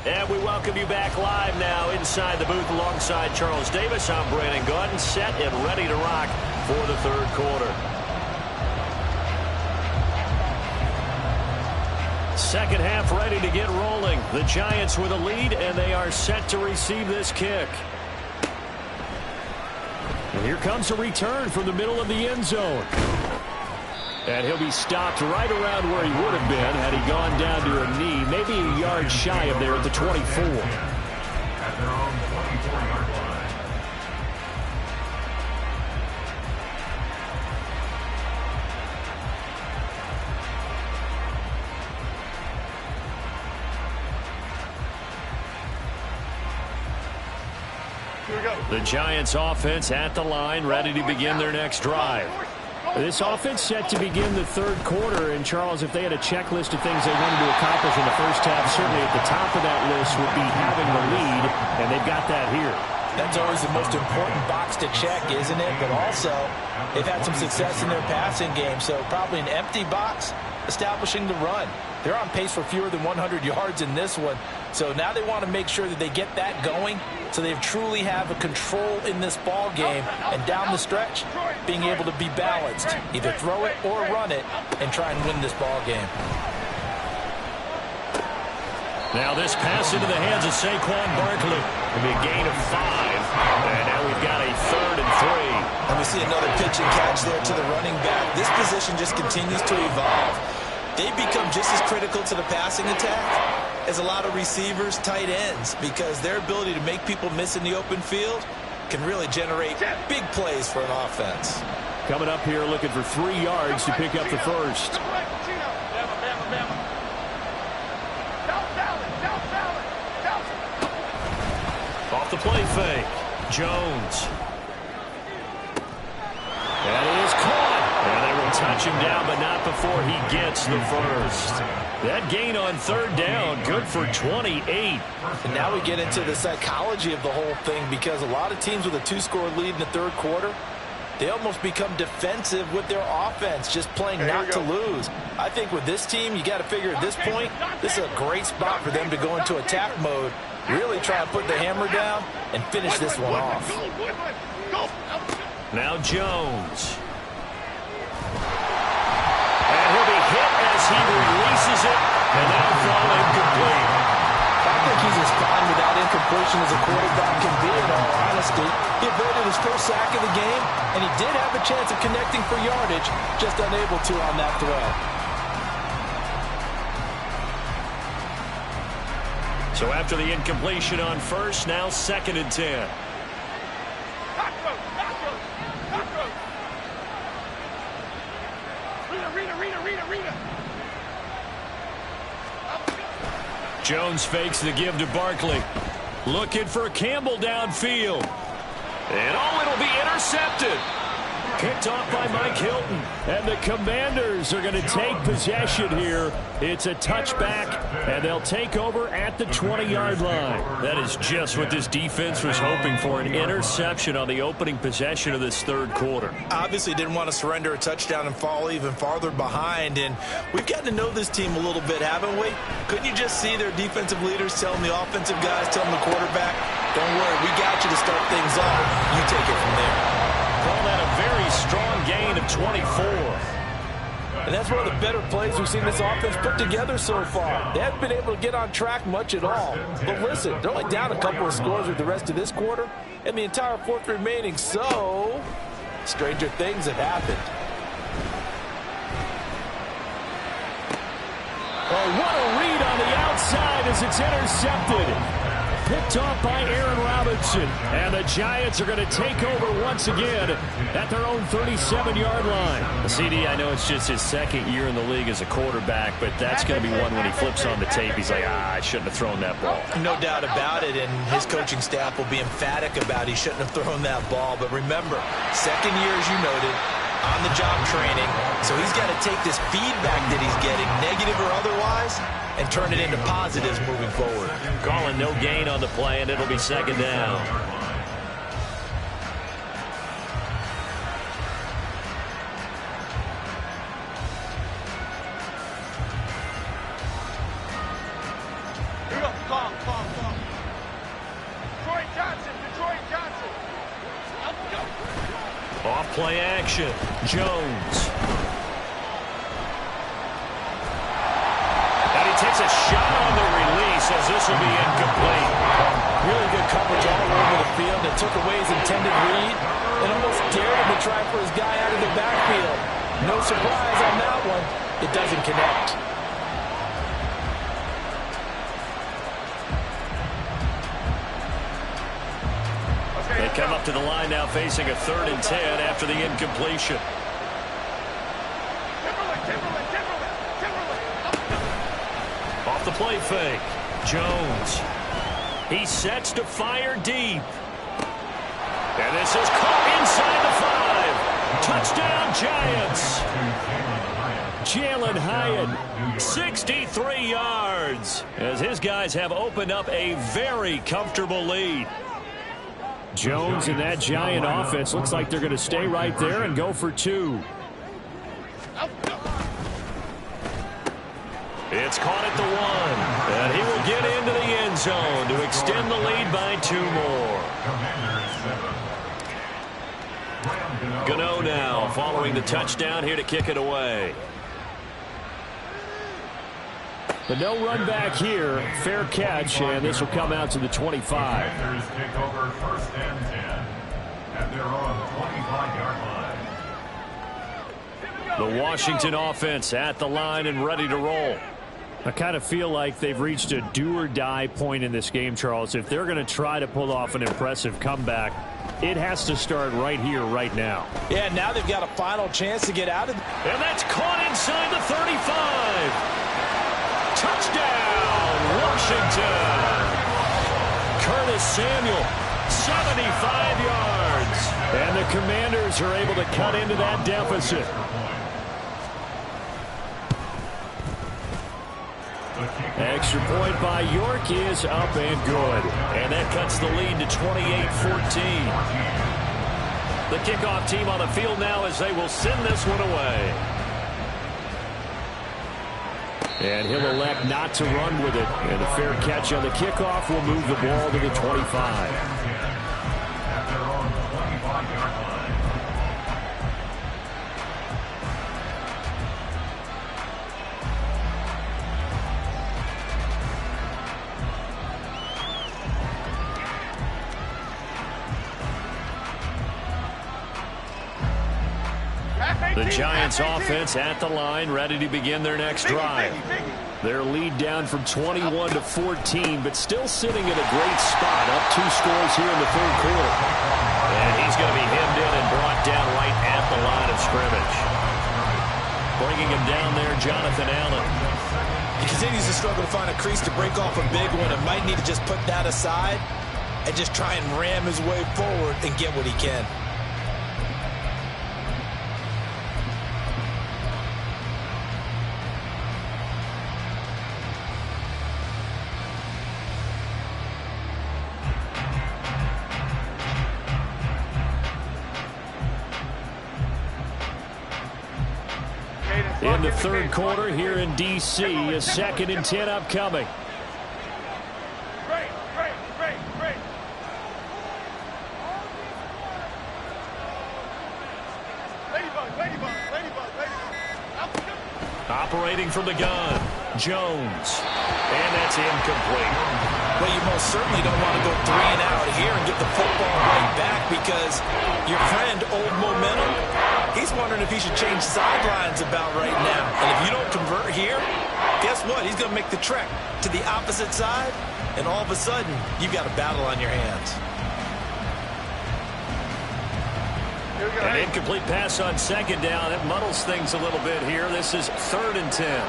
And we welcome you back live now inside the booth alongside Charles Davis. I'm Brandon Gaudin, set and ready to rock for the 3rd quarter. Second half ready to get rolling. The Giants with a lead, and they are set to receive this kick. And here comes a return from the middle of the end zone. And he'll be stopped right around where he would have been had he gone down to a knee, maybe a yard shy of there at the 24. At their own 24-yard line. Here we go. The Giants offense at the line, ready to begin their next drive. This offense set to begin the 3rd quarter, and Charles, if they had a checklist of things they wanted to accomplish in the first half, certainly at the top of that list would be having the lead, and they've got that here. That's always the most important box to check, isn't it? But also, they've had some success in their passing game, so probably an empty box establishing the run. They're on pace for fewer than 100 yards in this one, so now they want to make sure that they get that going so they truly have a control in this ball game, and down the stretch, being able to be balanced, either throw it or run it, and try and win this ball game. Now this pass into the hands of Saquon Barkley. It'll be a gain of 5, and now we've got a 3rd and 3. And we see another pitch and catch there to the running back. This position just continues to evolve. They become just as critical to the passing attack as a lot of receivers, tight ends, because their ability to make people miss in the open field can really generate big plays for an offense. Coming up here looking for 3 yards to pick up the first. Off the play fake. Jones. That is caught. And they will touch him down, but not before he gets the first. That gain on third down, good for 28. And now we get into the psychology of the whole thing, because a lot of teams with a 2-score lead in the third quarter, they almost become defensive with their offense, just playing not to lose. I think with this team, you got to figure at this point, this is a great spot for them to go into attack mode, really try to put the hammer down and finish this one off. Now Jones. And he'll be hit as he releases it, and that'll fall incomplete. I think he's as fine with that incompletion as a quarterback can be, in all honesty. He avoided his first sack of the game, and he did have a chance of connecting for yardage, just unable to on that throw. So after the incompletion on first, now 2nd and 10. Jones fakes the give to Barkley. Looking for Campbell downfield. And it'll be intercepted. Picked off by Mike Hilton. And the Commanders are going to take possession here. It's a touchback, and they'll take over at the 20-yard line. That is just what this defense was hoping for, an interception on the opening possession of this third quarter. Obviously didn't want to surrender a touchdown and fall even farther behind, and we've gotten to know this team a little bit, haven't we? Couldn't you just see their defensive leaders telling the offensive guys, telling the quarterback, don't worry, we got you to start things off. You take it from there. Call that a very strong gain of 24. And that's one of the better plays we've seen this offense put together so far. They haven't been able to get on track much at all. But listen, they're only down a couple of scores with the rest of this quarter and the entire fourth remaining. So, stranger things have happened. Oh, what a read on the outside as it's intercepted. Picked off by Aaron Robinson. And the Giants are going to take over once again at their own 37-yard line. CD, I know it's just his second year in the league as a quarterback, but that's going to be one when he flips on the tape. He's like, I shouldn't have thrown that ball. No doubt about it, and his coaching staff will be emphatic about he shouldn't have thrown that ball. But remember, second year, as you noted, on-the-job training, so he's got to take this feedback that he's getting, negative or otherwise, and turn it into positives moving forward. Calling no gain on the play, and it'll be 2nd down. Here we go. Calm. Detroit Johnson. Off play action. Jones. Takes a shot on the release as this will be incomplete. Really good coverage all over the field that took away his intended read and almost dared him to try for his guy out of the backfield. No surprise on that one. It doesn't connect. They come up to the line now facing a 3rd and 10 after the incompletion. The play fake. Jones. He sets to fire deep. And this is caught inside the 5. Touchdown, Giants. Jalen Hyatt, 63 yards, as his guys have opened up a very comfortable lead. Jones and that Giant offense looks like they're going to stay right there and go for 2. It's caught at the 1, and he will get into the end zone to extend the lead by 2 more. Gano now following the touchdown here to kick it away. But no run back here. Fair catch, and this will come out to the 25. Commanders take over 1st and 10 at their own 25-yard line. The Washington offense at the line and ready to roll. I kind of feel like they've reached a do-or-die point in this game, Charles. If they're going to try to pull off an impressive comeback, it has to start right here, right now. Yeah, now they've got a final chance to get out of it. And that's caught inside the 35. Touchdown, Washington. Curtis Samuel, 75 yards. And the Commanders are able to cut into that deficit. Extra point by York is up and good. And that cuts the lead to 28-14. The kickoff team on the field now as they will send this one away. And he'll elect not to run with it. And a fair catch on the kickoff will move the ball to the 25. The Giants offense at the line, ready to begin their next drive. Their lead down from 21 to 14, but still sitting in a great spot, up 2 scores here in the third quarter. And he's going to be hemmed in and brought down right at the line of scrimmage. Bringing him down there, Jonathan Allen. He continues to struggle to find a crease to break off a big one and might need to just put that aside and just try and ram his way forward and get what he can. In the third quarter here in D.C., a 2nd and 10 upcoming. Operating from the gun, Jones. And that's incomplete. Well, you most certainly don't want to go 3 and out here and get the football right back because your friend, Old Momentum, he's wondering if he should change sidelines about right now. And if you don't convert here, guess what? He's going to make the trek to the opposite side, and all of a sudden, you've got a battle on your hands. An incomplete pass on 2nd down. It muddles things a little bit here. This is 3rd and 10.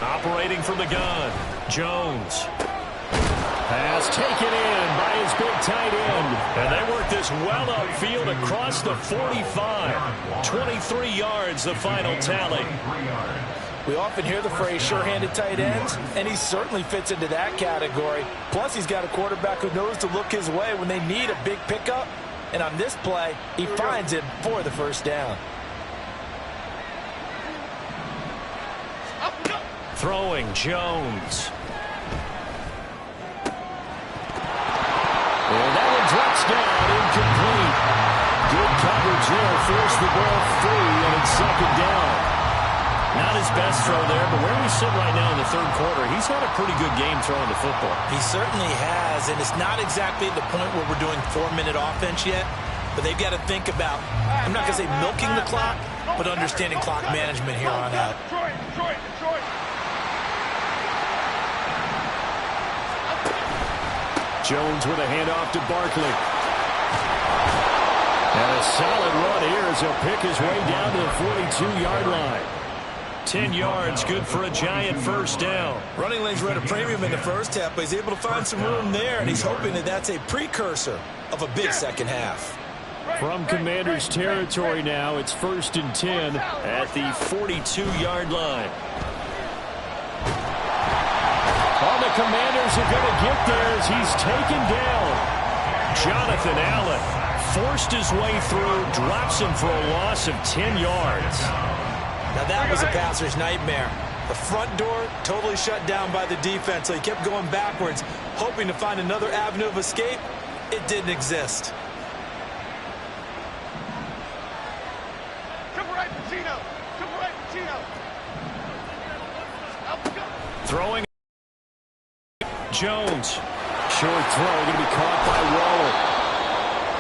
Operating from the gun, Jones. Pass taken in by his big tight end. And they work this well upfield across the 45. 23 yards, the final tally. We often hear the phrase sure-handed tight ends, and he certainly fits into that category. Plus, he's got a quarterback who knows to look his way when they need a big pickup. And on this play, he finds it for the first down. Throwing, Jones. And that one drops down, incomplete. Good coverage there, forced the ball free, and it's 2nd down. Not his best throw there, but where we sit right now in the third quarter, he's had a pretty good game throwing the football. He certainly has, and it's not exactly the point where we're doing 4-minute offense yet, but they've got to think about, I'm not going to say milking the clock, but understanding clock management here on out. Jones with a handoff to Barkley. And a solid run here as he'll pick his way down to the 42-yard line. 10 yards, good for a Giant first down. Running lanes were at a premium in the first half, but he's able to find some room there, and he's hoping that that's a precursor of a big second half. From Commanders territory now, it's 1st and 10 at the 42-yard line. All the Commanders are going to get there as he's taken down. Jonathan Allen forced his way through, drops him for a loss of 10 yards. Now that was a passer's nightmare. The front door totally shut down by the defense, so he kept going backwards, hoping to find another avenue of escape. It didn't exist. Throwing. Jones. Short throw, going to be caught by Waller.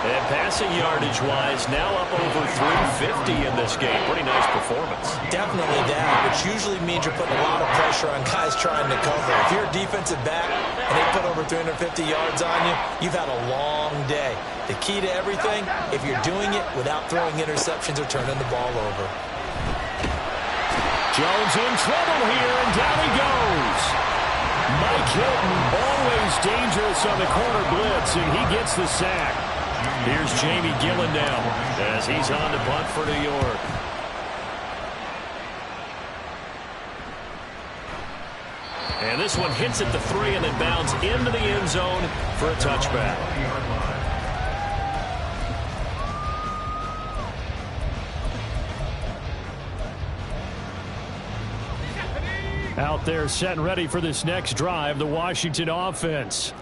And passing yardage-wise, now up over 350 in this game. Pretty nice performance. Definitely that, which usually means you're putting a lot of pressure on guys trying to cover. If you're a defensive back and they put over 350 yards on you, you've had a long day. The key to everything, if you're doing it without throwing interceptions or turning the ball over. Jones in trouble here, and down he goes. Mike Hilton, always dangerous on the corner blitz, and he gets the sack. Here's Jamie Gillen now as he's on to punt for New York. And this one hits at the 3 and then bounds into the end zone for a touchback. Out there set and ready for this next drive, the Washington offense.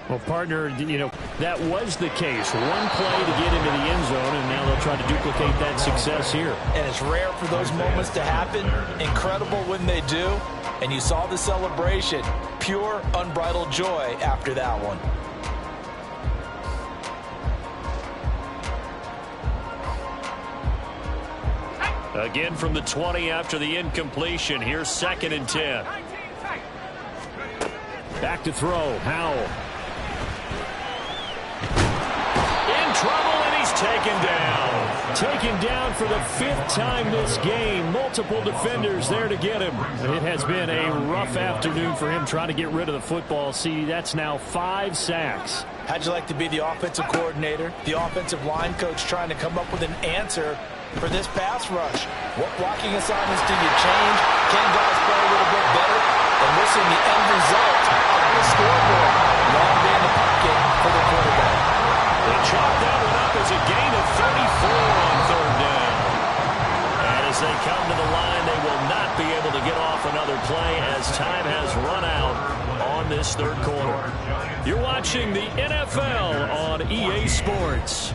Well, partner, that was the case. One play to get into the end zone, and now they'll try to duplicate that success here. And it's rare for those moments to happen. Incredible when they do. And you saw the celebration. Pure, unbridled joy after that one. Again from the 20 after the incompletion. Here's 2nd and 10. Back to throw. Howell. In trouble, and he's taken down. Taken down for the 5th time this game. Multiple defenders there to get him. It has been a rough afternoon for him trying to get rid of the football. See, that's now 5 sacks. How'd you like to be the offensive coordinator, the offensive line coach trying to come up with an answer for this pass rush? What blocking assignments do you change? Can guys play a little bit better? And we're seeing the end result of the scoreboard. Long day in the pocket for the quarterback. They chop that one up as a gain of 34 on 3rd down. And as they come to the line, they will not be able to get off another play as time has run out on this 3rd quarter. You're watching the NFL on EA Sports.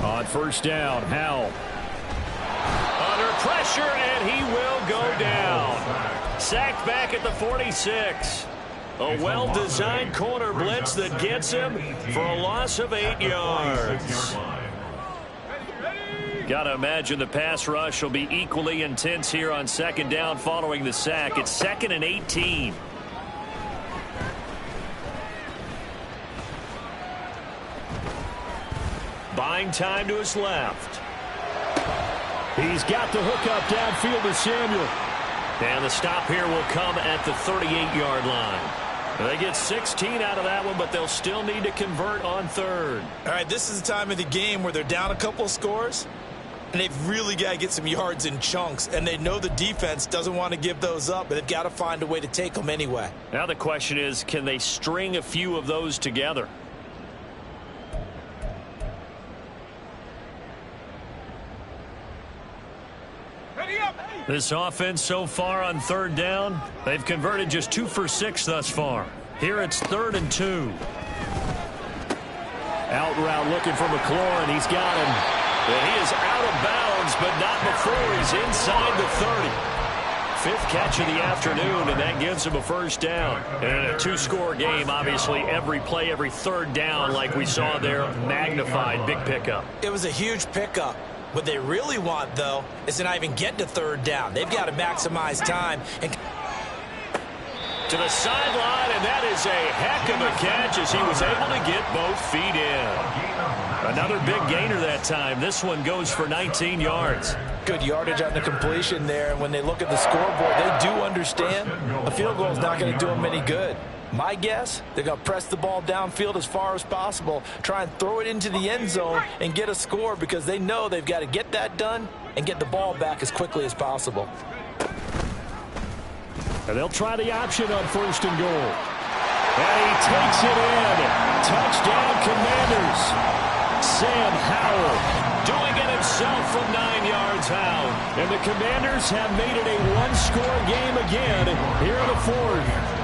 On 1st down, Howell. Under pressure, and he will go down. Sacked back at the 46. A well-designed corner blitz that gets him for a loss of 8 yards. Got to imagine the pass rush will be equally intense here on 2nd down following the sack. It's 2nd and 18. Buying time to his left. He's got the hook up downfield to Samuel. And the stop here will come at the 38-yard line. They get 16 out of that one, but they'll still need to convert on 3rd. All right, this is the time of the game where they're down a couple of scores, and they've really got to get some yards in chunks, and they know the defense doesn't want to give those up, but they've got to find a way to take them anyway. Now the question is, can they string a few of those together? This offense so far on 3rd down, they've converted just 2 for 6 thus far. Here it's 3rd and 2. Out route looking for McLaurin. He's got him. And he is out of bounds, but not before he's inside the 30. 5th catch of the afternoon, and that gives him a 1st down. And in a 2-score game, obviously every play, every 3rd down, like we saw there, magnified. Big pickup. It was a huge pickup. What they really want, though, is to not even get to 3rd down. They've got to maximize time. And to the sideline, and that is a heck of a catch as he was able to get both feet in. Another big gainer that time. This one goes for 19 yards. Good yardage on the completion there. And when they look at the scoreboard, they do understand a field goal is not going to do them any good. My guess, they're going to press the ball downfield as far as possible, try and throw it into the end zone and get a score because they know they've got to get that done and get the ball back as quickly as possible. And they'll try the option on 1st and goal. And he takes it in. Touchdown, Commanders. Sam Howell doing it himself from 9 yards out. And the Commanders have made it a 1-score game again here in the 4th.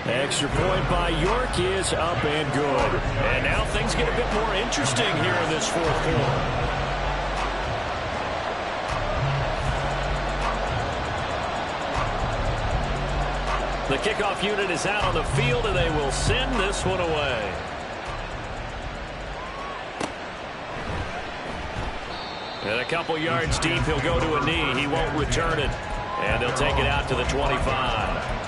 Extra point by York is up and good. And now things get a bit more interesting here in this 4th quarter. The kickoff unit is out on the field, and they will send this one away. And a couple yards deep, he'll go to a knee. He won't return it. And they'll take it out to the 25.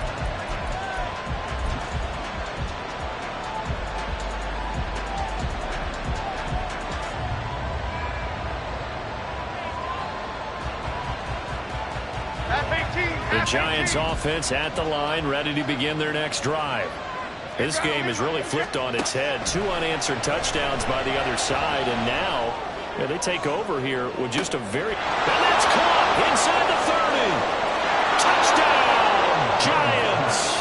The Giants offense at the line, ready to begin their next drive. This game is really flipped on its head. 2 unanswered touchdowns by the other side, and now they take over here with just a very... And that's caught inside the 30. Touchdown, Giants!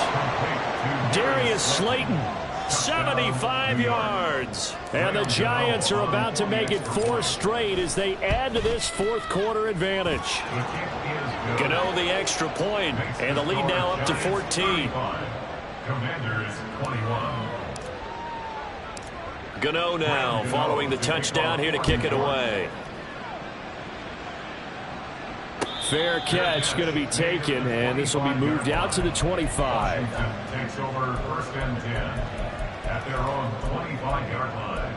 Darius Slayton, 75 yards. And the Giants are about to make it 4 straight as they add to this fourth quarter advantage. Gano the extra point, and the lead now up to 14. Commanders 21. Gano now following the touchdown here to kick it away. Fair catch going to be taken, and this will be moved out to the 25. Takes over first and 10 at their own 25-yard line.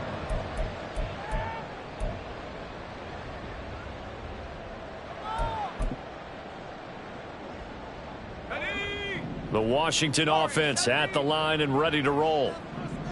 The Washington offense at the line and ready to roll.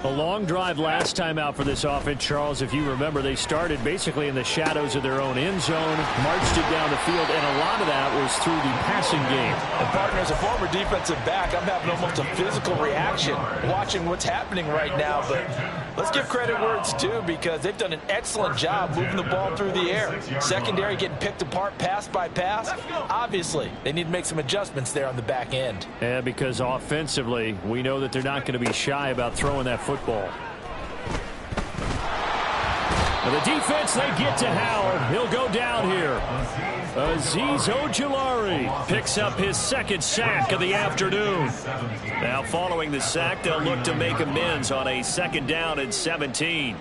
A long drive last time out for this offense, Charles. If you remember, they started basically in the shadows of their own end zone, marched it down the field, and a lot of that was through the passing game. And partner, as a former defensive back, I'm having almost a physical reaction watching what's happening right now. But let's give credit where it's due, because they've done an excellent job moving the ball through the air. Secondary getting picked apart pass by pass. Obviously, they need to make some adjustments there on the back end. Yeah, because offensively, we know that they're not going to be shy about throwing that football. And the defense, they get to Howard. He'll go down here. Azeez Ojulari picks up his second sack of the afternoon. Now following the sack, they'll look to make amends on a 2nd down and 17.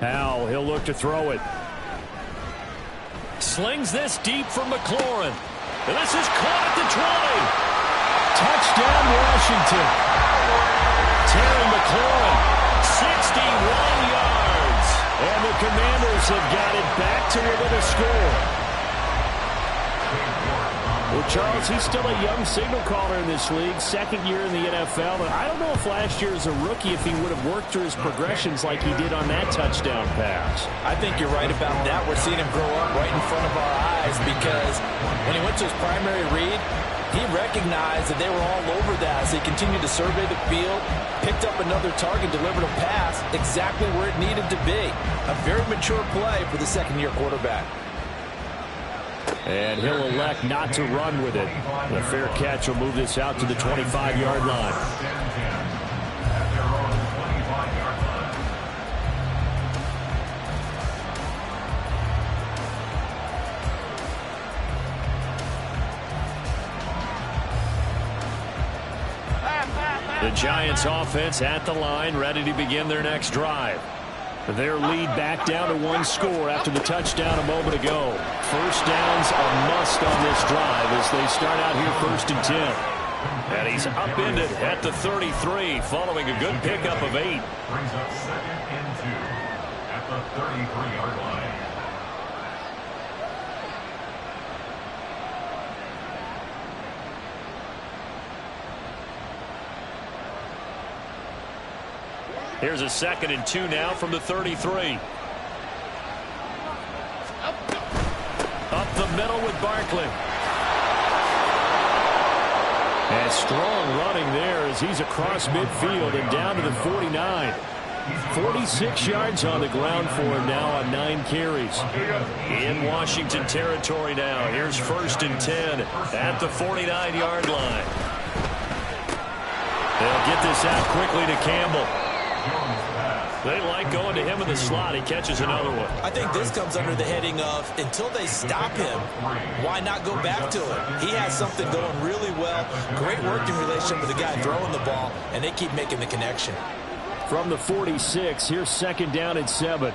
Howell, he'll look to throw it. Slings this deep for McLaurin. And this is caught at the 20. Touchdown, Washington. Terry McLaurin, 61 yards. And the Commanders have got it back to within a score. Well, Charles, he's still a young signal caller in this league, 2nd year in the NFL. And I don't know if last year as a rookie, if he would have worked through his progressions like he did on that touchdown pass. I think you're right about that. We're seeing him grow up right in front of our eyes, because when he went to his primary read, he recognized that they were all over that as he continued to survey the field, picked up another target, delivered a pass exactly where it needed to be. A very mature play for the 2nd-year quarterback. And he'll elect not to run with it. The fair catch will move this out to the 25-yard line. The Giants offense at the line, ready to begin their next drive. Their lead back down to 1 score after the touchdown a moment ago. First down's a must on this drive as they start out here 1st and 10. And he's upended at the 33 following a good pickup of 8. Brings up 2nd and 2 at the 33-yard line. Here's a 2nd and 2 now from the 33. Up the middle with Barkley. And strong running there as he's across midfield and down to the 49. 46 yards on the ground for him now on 9 carries. In Washington territory now. Here's 1st and 10 at the 49-yard line. They'll get this out quickly to Campbell. They like going to him in the slot. He catches another one. I think this comes under the heading of, until they stop him, why not go back to him? He has something going really well. Great working relationship with the guy throwing the ball, and they keep making the connection. From the 46, here's 2nd down and 7. A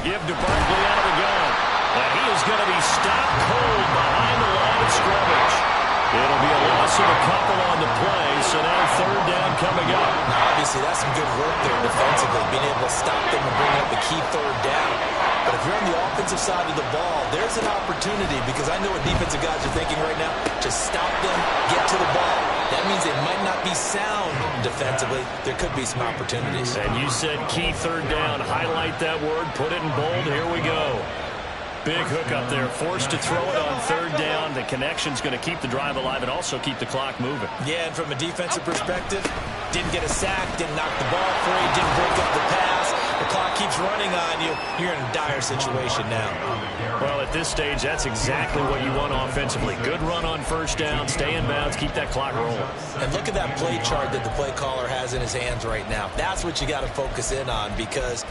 give to Barkley out of the gun. And he is going to be stopped cold behind the line of scrimmage. It'll be a loss of a couple on the play, so now 3rd down coming up. Obviously, that's some good work there defensively, being able to stop them and bring up the key 3rd down. But if you're on the offensive side of the ball, there's an opportunity, because I know what defensive guys are thinking right now, to stop them, get to the ball. That means they might not be sound defensively. There could be some opportunities. And you said key 3rd down. Highlight that word, put it in bold. Here we go. Big hook up there, forced to throw it on third down. The connection's going to keep the drive alive and also keep the clock moving. Yeah, and from a defensive perspective, didn't get a sack, didn't knock the ball free, didn't break up the pass. The clock keeps running on you. You're in a dire situation now. Well, at this stage, that's exactly what you want offensively. Good run on first down, stay in bounds, keep that clock rolling. And look at that play chart that the play caller has in his hands right now. That's what you got to focus in on, because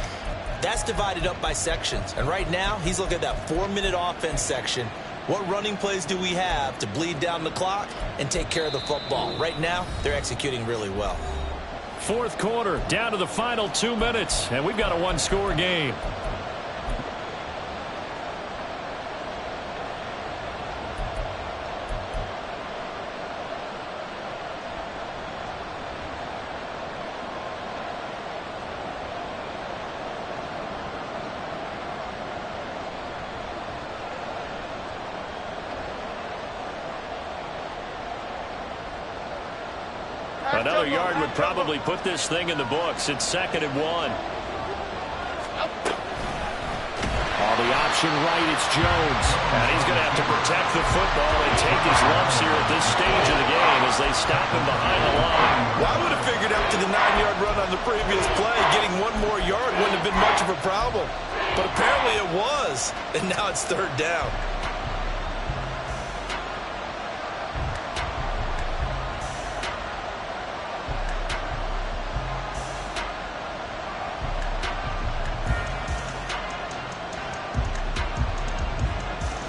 that's divided up by sections. And right now, he's looking at that 4-minute offense section. What running plays do we have to bleed down the clock and take care of the football? Right now, they're executing really well. Fourth quarter, down to the final 2 minutes, and we've got a one-score game. Another yard would probably put this thing in the books. It's 2nd and 1. Oh, the option right, it's Jones. And he's going to have to protect the football and take his lumps here at this stage of the game as they stop him behind the line. Well, I would have figured after the 9-yard run on the previous play, getting one more yard wouldn't have been much of a problem. But apparently it was, and now it's 3rd down.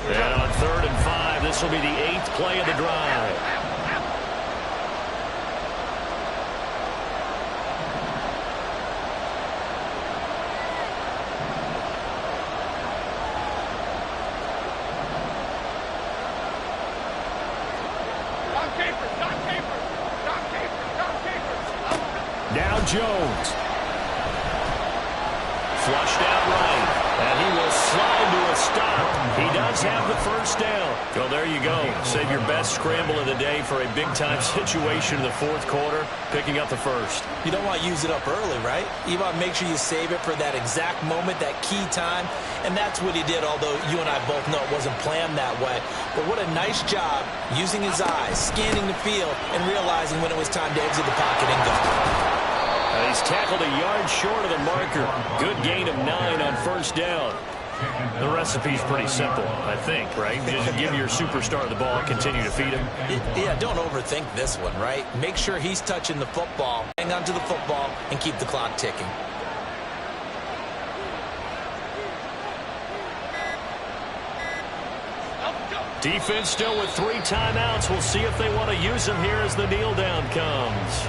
And on 3rd and 5, this will be the 8th play of the drive. Now Jones. Flushed out right. And he will slide to a stop. He does have the first down. Well, there you go. Save your best scramble of the day for a big-time situation in the fourth quarter, picking up the first. You don't want to use it up early, right? You want to make sure you save it for that exact moment, that key time. And that's what he did, although you and I both know it wasn't planned that way. But what a nice job using his eyes, scanning the field, and realizing when it was time to exit the pocket and go. He's tackled a yard short of the marker. Good gain of 9 on first down. The recipe's pretty simple, I think, right? Just give your superstar the ball and continue to feed him. Yeah, don't overthink this one, right? Make sure he's touching the football, hang on to the football, and keep the clock ticking. Defense still with 3 timeouts. We'll see if they want to use them here as the kneel down comes.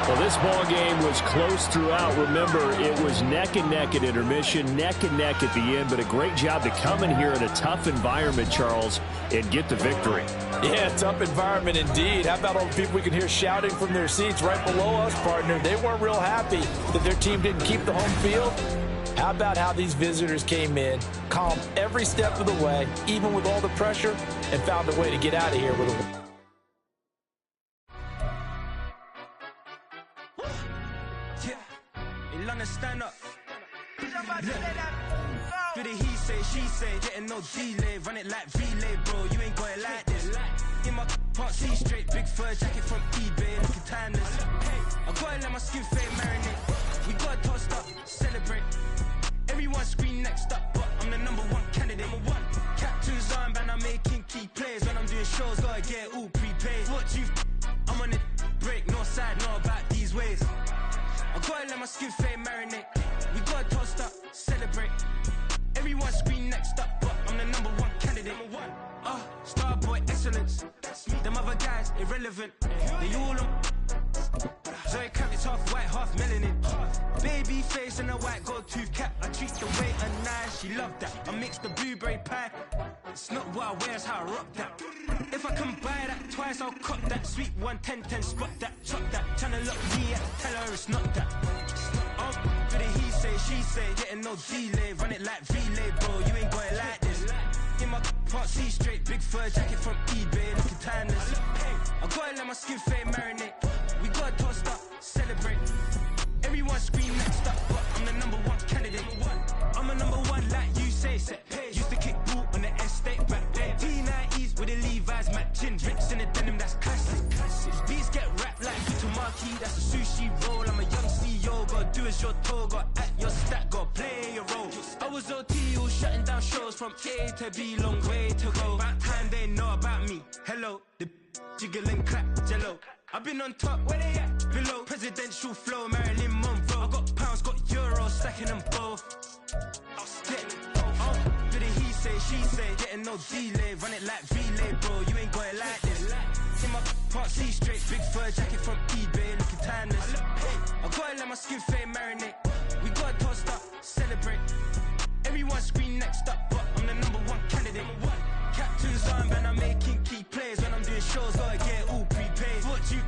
Well, this ball game was close throughout. Remember, it was neck and neck at intermission, neck and neck at the end, but a great job to come in here in a tough environment, Charles, and get the victory. Yeah, tough environment indeed. How about all the people we can hear shouting from their seats right below us, partner? They weren't real happy that their team didn't keep the home field. How about how these visitors came in, calm every step of the way, even with all the pressure, and found a way to get out of here with a... Stand up. Do the he say, she say, getting no delay, run it like relay, bro. You ain't got it like this. In my can't see straight, big fur jacket from eBay, looking timeless. I gotta let my skin fade marinate. We gotta toast up, celebrate. Everyone scream next up, but I'm the #1 candidate. Captain's armband, I'm making key plays. When I'm doing shows, gotta get all prepaid. What you? I'm on it, break, no side, no about these ways. I gotta let my skin fade marinate. We gotta toast up, celebrate. Everyone scream next up, but I'm the #1 candidate. Starboy excellence. Them other guys irrelevant. They all on. Zoe Cap, it's half white, half melanin. Baby face and a white gold tooth cap. I treat the waiter nice, she love that. I mix the blueberry pie. It's not what I wear, it's how I rock that. If I can buy that twice, I'll cop that. Sweet 110, spot that, chop that. Tryna lock me up, tell her it's not that. For the he say, she say, getting no delay. Run it like relay, bro, you ain't got it like this. In my can't see straight, big fur jacket from eBay, looking timeless. I gotta let my skin fade marinate. We gotta toast up. from A to B, long way to go. About time they know about me. Hello, the jiggle and clap, jello. I've been on top, where they at? Below, presidential flow, Marilyn Monroe. I got pounds, got euros, stacking them both. Do the he say, she say, getting no delay. Run it like relay, bro, you ain't got it like this. In my part C straight, big fur jacket from eBay, looking timeless. I gotta let my skin fade marinate. We gotta toast up, celebrate. Everyone scream next up, but I'm the #1 candidate. Captain's arm and I'm making key plays. When I'm doing shows, gotta get all prepaid. What you?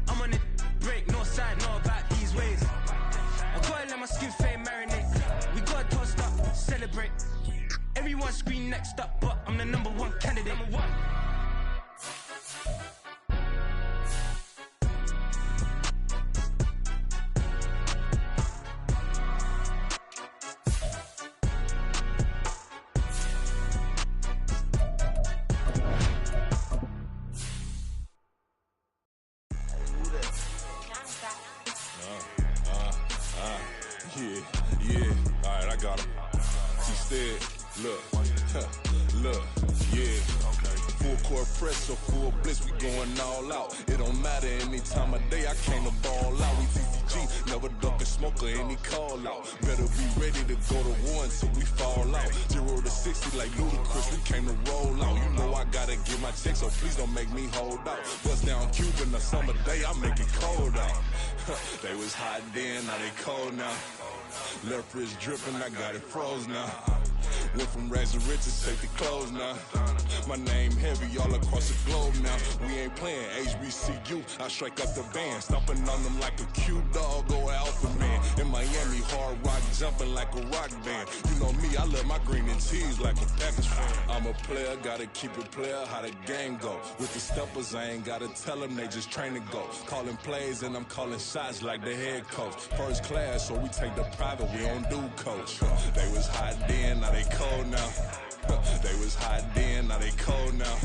I'm on it, break, no side, know about these ways. I gotta let my skin fade marinate. We gotta toast up, celebrate. Everyone scream next up, but I'm the #1 candidate. Yeah, alright, I got him. He said, look, yeah. Full court press or full blitz, we going all out. It don't matter any time of day, I came to ball out. We TTG, never duck a smoker, any call out. Better be ready to go to war until we fall out. 0 to 60 like Ludacris, we came to roll out. You know I gotta get my check, so please don't make me hold out. Bust down Cuban, a summer day, I make it cold out. They was hot then, now they cold now. Left wrist dripping, I got it froze now. Went from rags to riches, take the clothes now. My name heavy all across the globe now. We ain't playing HBCU, I strike up the band. Stomping on them like a cute dog or alpha man. In Miami, hard rock jumping like a rock band. You know me, I love my green and cheese like a Packers fan. I'm a player, gotta keep it player, how the game go. With the steppers, I ain't gotta tell them, they just train to go. Calling plays and I'm calling shots like the head coach. First class, so we take the private, we don't do coach. They was hot then, now they cold now. They was hot then, now they cold now.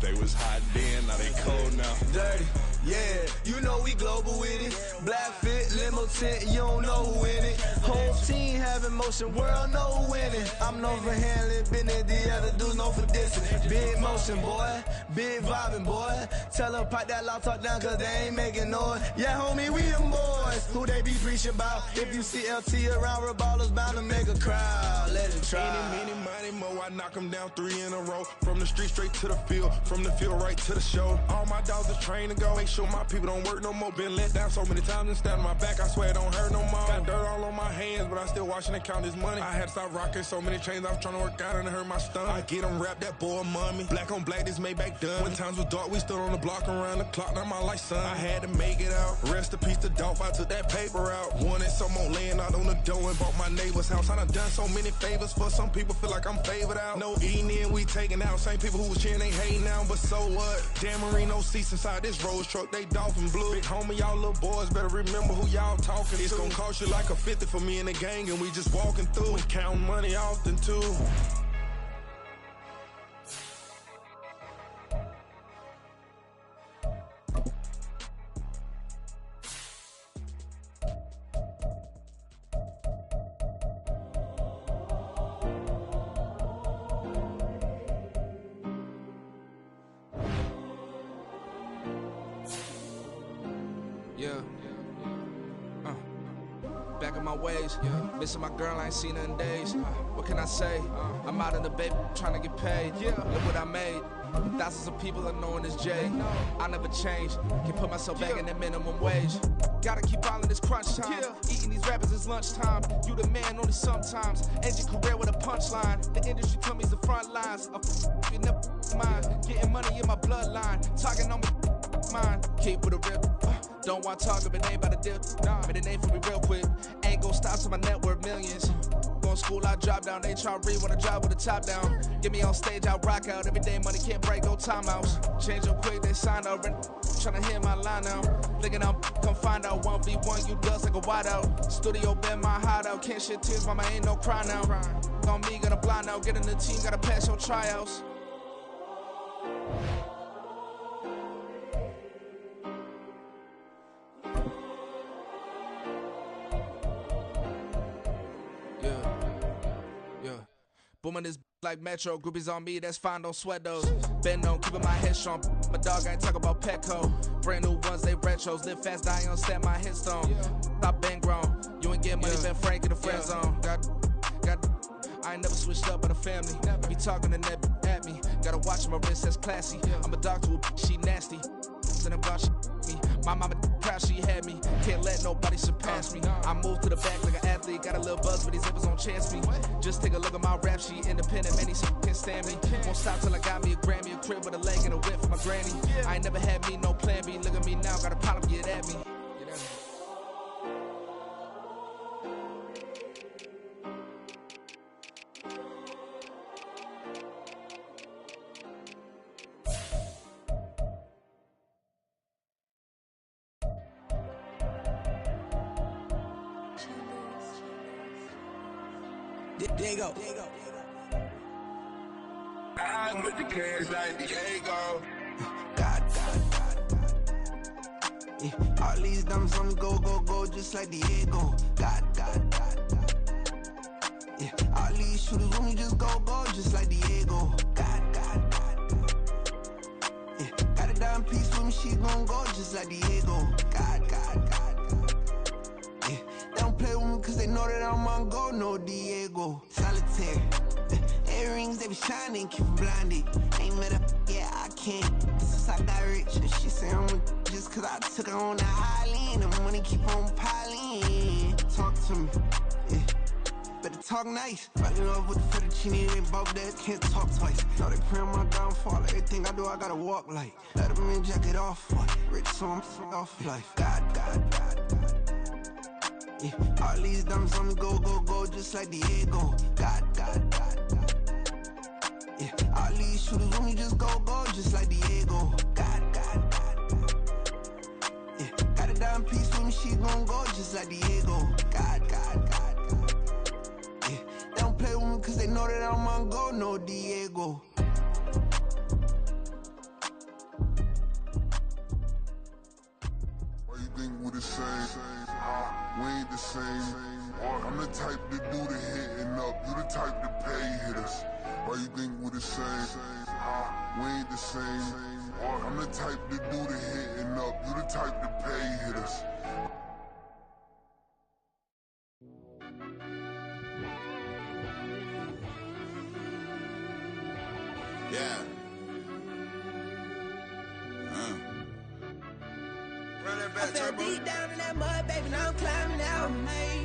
They was hot then, now they cold now. Dirty, yeah, you know we global with it. Black fit, limo tint, you don't know who in it. Whole team having motion, world know who winning. I'm known for handling, been it, the other dudes known for dissing. Big motion, boy, big vibing, boy. Tell them pipe that loud talk down, cause they ain't making noise. Yeah, homie, we them boys, who they be preaching about. If you see LT around, Reballo's bound to make a crowd. Let it try. Any, money, mo, I knock them down 3 in a row. From the street straight to the field, from the field right to the show. All my dogs are trained to go. Make sure my people don't work no more. Been let down so many times and stabbed my back. I swear it don't hurt no more. Got dirt all on my hands, but I still watching and count this money. I had to stop rocking so many chains. I was trying to work out and it hurt my stomach. I get them wrapped, that boy mommy. Black on black, this Maybach done. When times was dark, we stood on the block around the clock. Now my life, son. I had to make it out. Rest in peace to Dolph. I took that paper out. Wanted some more laying out on the dough and bought my neighbor's house. I done so many favors for some people. Feel like I'm favored out. No eating in, we taking out. Same people who was cheering, they hating now. But so what? Dan Marino seats inside this Rolls truck. They Dolphin blue. Big homie, y'all little boys better remember who y'all talking to. It's gonna cost you like a 50 for me and the gang, and we just walking through and counting money often too. Back in my ways, missing my girl, I ain't seen her in days. What can I say? I'm out in the baby, trying to get paid. Look what I made. Thousands of people are knowing this Jay. I never change. Can put myself back in the minimum wage. Gotta keep following this crunch time. Eating these rappers is lunchtime. You the man only sometimes. End your career with a punchline. The industry told me the front lines. You never mind. Getting money in my bloodline. Talking on me mine. Keep with a real. Don't want to talk if it ain't about the dip. But it ain't for me real quick. Ain't gon' stop till my net worth millions. Going school, I drop down. They try to read when I drive with the top down. Get me on stage, I rock out. Every day money can't break, no timeouts. Change up quick, they sign up. Tryna hear my line now. Thinking I'm come find out 1v1, you dust like a wideout. Studio been my hideout. Can't shed tears, mama ain't no cry now. On me, gonna blind out. Get in the team, gotta pass your tryouts. Booming this like Metro, groupies on me, that's fine, don't sweat those. Been on, keeping my head strong. My dog ain't talk about Petco. Brand new ones, they retros. Live fast, die on, set my headstone. Stop been grown. You ain't get money, been frank in the friend zone. I ain't never switched up on the family. Be talking to that at me. Gotta watch my wrist, that's classy. I'm a dog to a she nasty. Then about she me. My mama proud she had me. Can't let nobody surpass me. I move to the back like an athlete. Got a little buzz, but these zippers on chance me. Just take a look at my rap sheet. Independent, man, these can't stand me. Won't stop till I got me a Grammy, a crib with a leg and a whip for my granny. I ain't never had me no plan B. Look at me now, got a problem, get at me. Diego. I'm with the cash like Diego. God. Yeah, all these diamonds on me go, just like Diego. God. Yeah, all these shooters on me just go, just like Diego. God. Yeah, got a dime piece with me, she gon' go just like Diego. God. Yeah, they don't play with me cause they know that I'm on go, no Diego. Solitaire, earrings, they be shining, keep me blinded. Ain't met up, yeah, I can't. Since I got rich, and she say I'm just cause I took her on the island. The money keep on piling. Talk to me, yeah. Better talk nice. Riding up with the fettuccine, ain't both that, can't talk twice. Know they pray on my downfall, everything I do, I gotta walk like. Let them in, jacket off, rich, so I'm off life. God. Yeah, all these diamonds on me go, just like Diego. God. Yeah, all these shooters on me just go, just like Diego. God. Yeah, got a dime piece with me, she gon' go just like Diego. God. Yeah, they don't play with me cause they know that I'm on go, no Diego. Why you think we the same? We ain't the same. I'm the type to do the hitting up. You the type to pay hitters. Why you think we the same? We ain't the same. I'm the type to do the hitting up. You the type to pay hitters. Yeah. I fell deep down in that mud, baby, now I'm climbing out.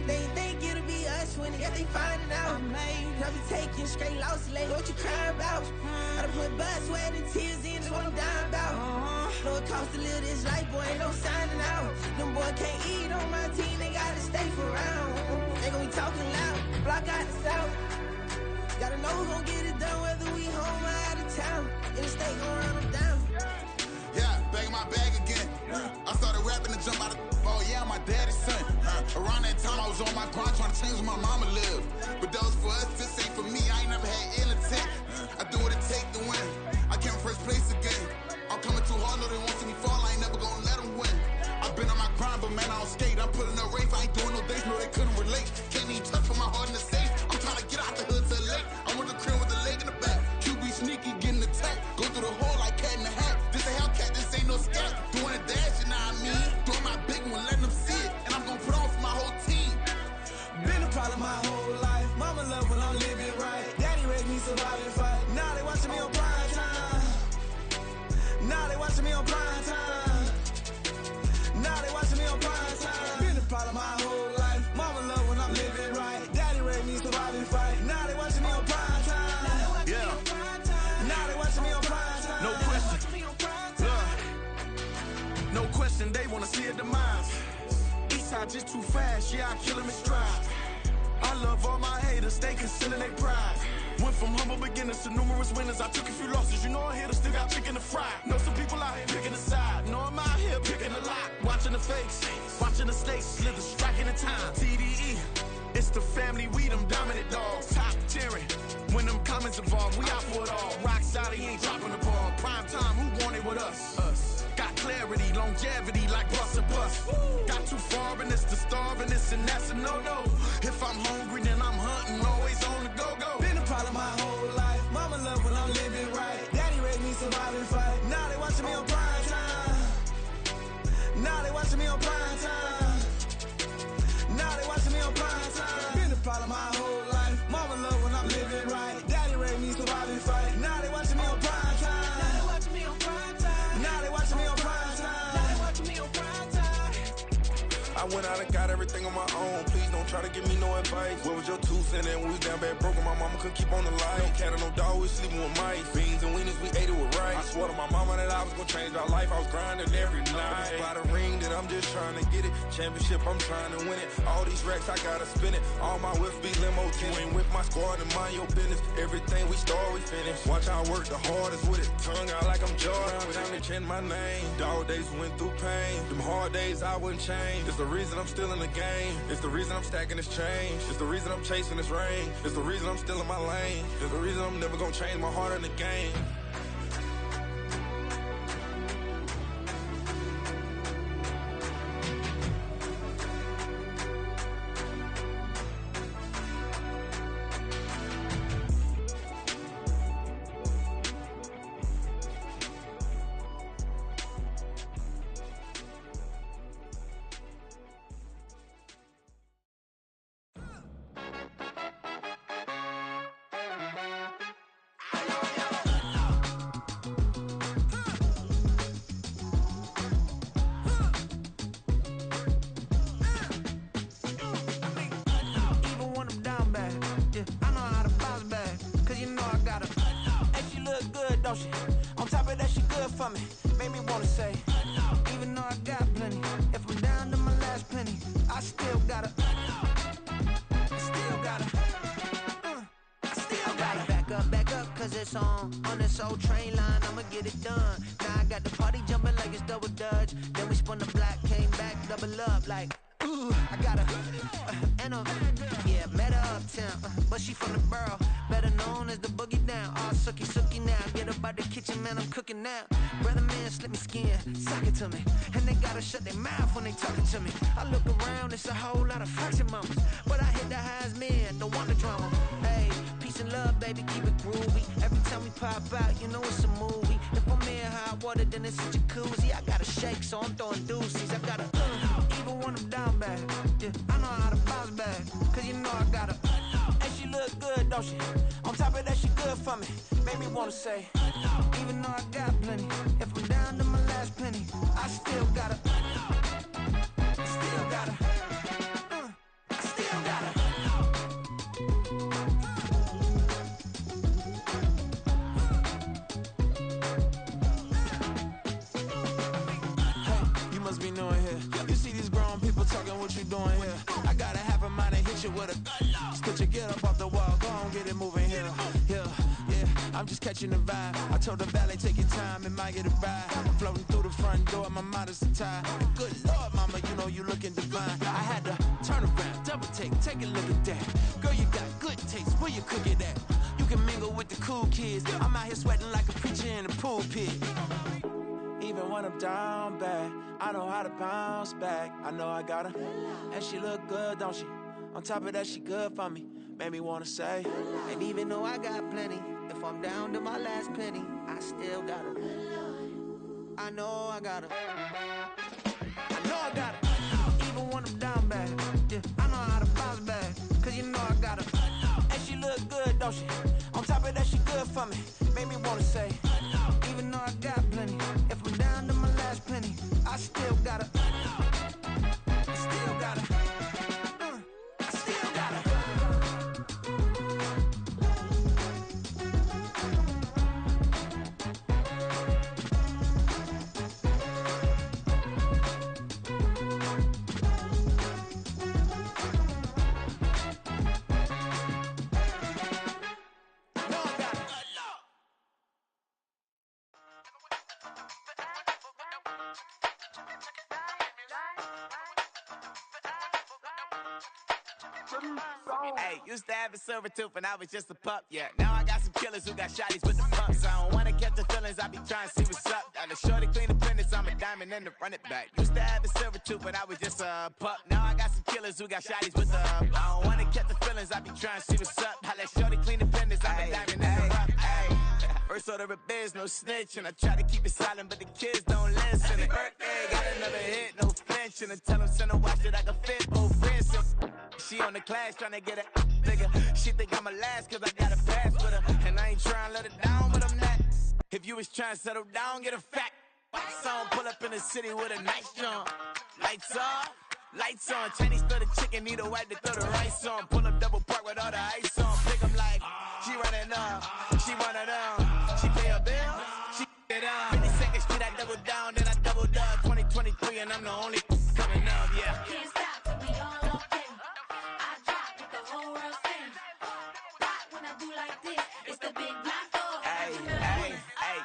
They think it'll be us when they finding out. I be taking straight losses, lady, what you crying about? I done put blood, sweat, and tears in, that's what I'm dying about. Know it costs to live this life, boy, ain't no signing out. Them boy can't eat on my team, they gotta stay for round. They gon' be talking loud, block out the south. Gotta know who gon' get it done, whether we home or out of town. In the state gon' run them down. Yeah, back in my bag again. I started rapping to jump out of oh yeah, my daddy's son. Around that time I was on my grind trying to change where my mama lived. But that was for us, this ain't for me. I ain't never had ill intent. I do what it take to win. I came first place again. I'm coming too hard, no they won't see me fall. I ain't never gonna let them win. I've been on my grind, but man I don't skate. I'm putting up race, I ain't doing no days, no they couldn't relate. Can't even touch for my heart in the safe. I'm trying to get out the hood to the lake. I want the crib with the leg in the back. QB sneaky, getting attacked. Go through the hole like cat in the hat. This a Hellcat, this ain't no scat. Doing a dash, you know what I mean? Doing my big one, letting them see it. And I'm gonna put on for my whole team. Been a problem my whole life. Mama love when I'm living right. Daddy raised me survive and fight. Now they watching me on prime time. Now they watching me on prime time. Now they watching me on prime time. Been a problem my whole life. Mama love when I'm living right. Daddy raised me survive and fight. Now they watching me on prime time. Yeah. Now they watching me on prime time. No question. No question, they wanna see a demise. Eastside just too fast, yeah, I kill them in stride. I love all my haters, they concealing their pride. Went from humble beginners to numerous winners. I took a few losses, you know I'm here to still got chicken to fry. Know some people out here picking a side. Know I'm out here picking a lot. Watching the face, watching the stakes, slither, striking the time. TDE, it's the family, we them dominant dogs. Top tiering, when them comments involved, we out for it all. Rock solid, he ain't dropping the ball. Prime time, who want it with us? Us. Got clarity, longevity like bus and bus. Got too far and it's the starving, this and that's a no-no. If I'm hungry, then I'm hunting, always on the go-go. Been a problem my I went out and got everything on my own. Please don't try to give me no advice. What was your 2 cents and we was down bad broke and my mama couldn't keep on the light. No cat and no dog, we sleeping with mice. Beans and weenies, we ate it with rice. I swore to my mama that I was gonna change my life. I was grinding every night. By the ring that I'm just trying to get it. Championship, I'm trying to win it. All these racks, I gotta spin it. All my whips be limo. You ain't with my squad and mind your business. Everything we start, we finish. Watch I work the hardest with it. Tongue out like I'm Jordan. Time to change my name. Dog days went through pain. Them hard days I wouldn't change. It's the reason I'm still in the game. It's the reason I'm stacking this change. It's the reason I'm chasing this rain. It's the reason I'm still in my lane. It's the reason I'm never gonna change my heart in the game. On top of that, she good for me. Made me wanna say, even though I got plenty, if I'm down to my last penny, I still gotta, back up, cause it's on this old train line, I'ma get it done. Now I got the party jumping like it's double dutch. Then we spun the block, came back, double up like, ooh, I got a, and a, yeah, met her uptown, but she from the borough, better known as the boogie down. All sookie now, get up out the kitchen, man, I'm cooking now. Brother man, slip me skin, suck it to me, and they gotta shut their mouth when they talking to me. I look around, it's a whole lot of flirting mamas, but I hit the highs, man, don't want the drama. Hey, peace and love, baby, keep it groovy. Every time we pop out, you know it's a movie. If I'm in hot water, then it's a jacuzzi. I gotta shake, so I'm throwing deuces. I gotta, even when I'm down bad, yeah, I know how to bounce back, cause you know I gotta, and she look good, don't she? On top of that, she good for me. Made me wanna say, even though I got plenty, if I'm down to my last penny, I still gotta, still gotta. Be knowing here. You see these grown people talking, what you doing here? I gotta have a mind and hit you with a stitch you get up off the wall, go on, get it moving here. Yeah, I'm just catching the vibe. I told the valet, take your time, it might get a ride. I'm floating through the front door, my mind is a tie. Good Lord, mama, you know you looking divine. I had to turn around, double take a look at that. Girl, you got good taste, where you cook it at? You can mingle with the cool kids. I'm out here sweating like a preacher in the pulpit. Even when I'm down bad, I know how to bounce back. I know I gotta, and she look good, don't she? On top of that, she good for me. Made me wanna say, and even though I got plenty, if I'm down to my last penny, I still gotta, I know I gotta, even when I'm down bad, yeah, I know how to bounce back, cause you know I gotta, and she look good, don't she? On top of that, she good for me. Made me wanna say, even though I got plenty, if I'm down to my last penny, I still gotta, still gotta, still gotta. Hey, used to have a silver tooth when I was just a pup, yeah. Now I got some killers who got shotties with the pumps. I don't wanna catch the feelings, I be trying to see what's up. Got a shorty clean the penis, I'm a diamond and to run it back. Used to have a silver tooth when I was just a pup. Now I got some killers who got shotties with the I don't wanna catch the feelings, I be trying to see what's up. I let shorty clean the penis, I'm a diamond and to run it. First order of biz, no snitch, and I try to keep it silent, but the kids don't listen. Birthday, got another hit, no flinch, and I tell them send a watch that I can fit both wrists. She on the class trying to get it bigger. She think I'm a last cause I got a pass with her, and I ain't trying to let it down, but I'm not. If you was trying to settle down, get a fact. Song pull up in the city with a nice jump. Lights off, Lights on, Chinese throw the chicken, need a wipe to throw the rice on. Pull up double park with all the ice on. Pick 'em like, she running up, she one of them. She pay her bill, she it up. 52nd Street, I double down, then I doubled up. 2023, and I'm the only coming up, yeah. Can't stop till we all up in. I drop with the whole world sing. Rock when I do like this, it's the big block.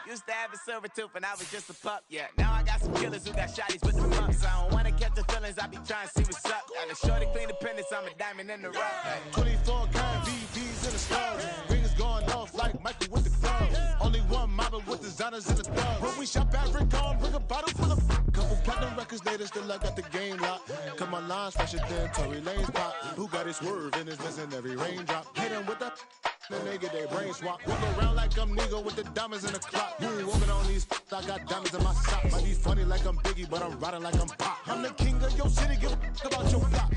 Used to have a silver tooth and I was just a pup, yeah. Now I got some killers who got shotties with the pumps. I don't wanna catch the feelings, I be trying to see what's up. And the shorty clean the pendants, I'm a diamond in the rough. Hey. 24 karat VVs in the stars. Rings going off like Michael with the club. Only one mobbing with designers in the club. When we shop at Rick on, bring a bottle full of couple platinum records later, still I got the game locked. Come on, lines fresher than Tory Lane's pop. Who got his swerve and is missing every raindrop. Hit him with the then they get their brain swap. Walk around like I'm Nego with the diamonds in the clock. You ain't walking on these I got diamonds in my sock. Might be funny like I'm Biggie, but I'm riding like I'm Pop. I'm the king of your city, give a about your block.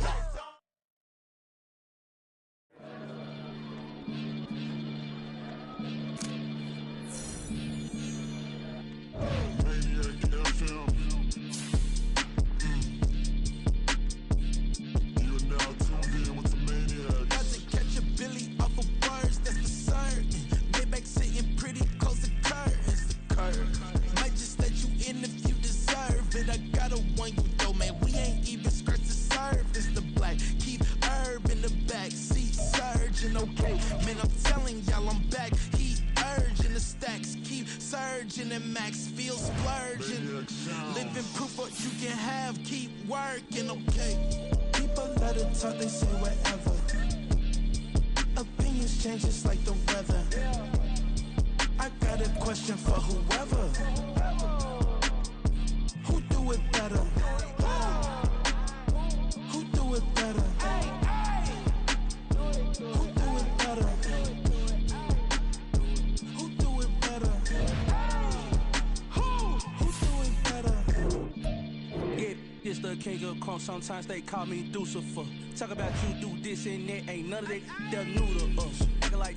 Might just let you in if you deserve it. I got a one you though, man. We ain't even scratched the surface. The black keep herb in the back seat surging. Okay, man, I'm telling y'all I'm back. Heat urging the stacks keep surging and max feel splurging. Living proof what you can have. Keep working, okay. People let it talk, they say whatever. Opinions change just like the weather. I got a question for whoever. Who do it better? Who do it better? Who do it better? Who do it better? Who do it better? Yeah, it's the king of crunk. Sometimes they call me Lucifer. Talk about you do this and that. Ain't none of that new to us. Acting like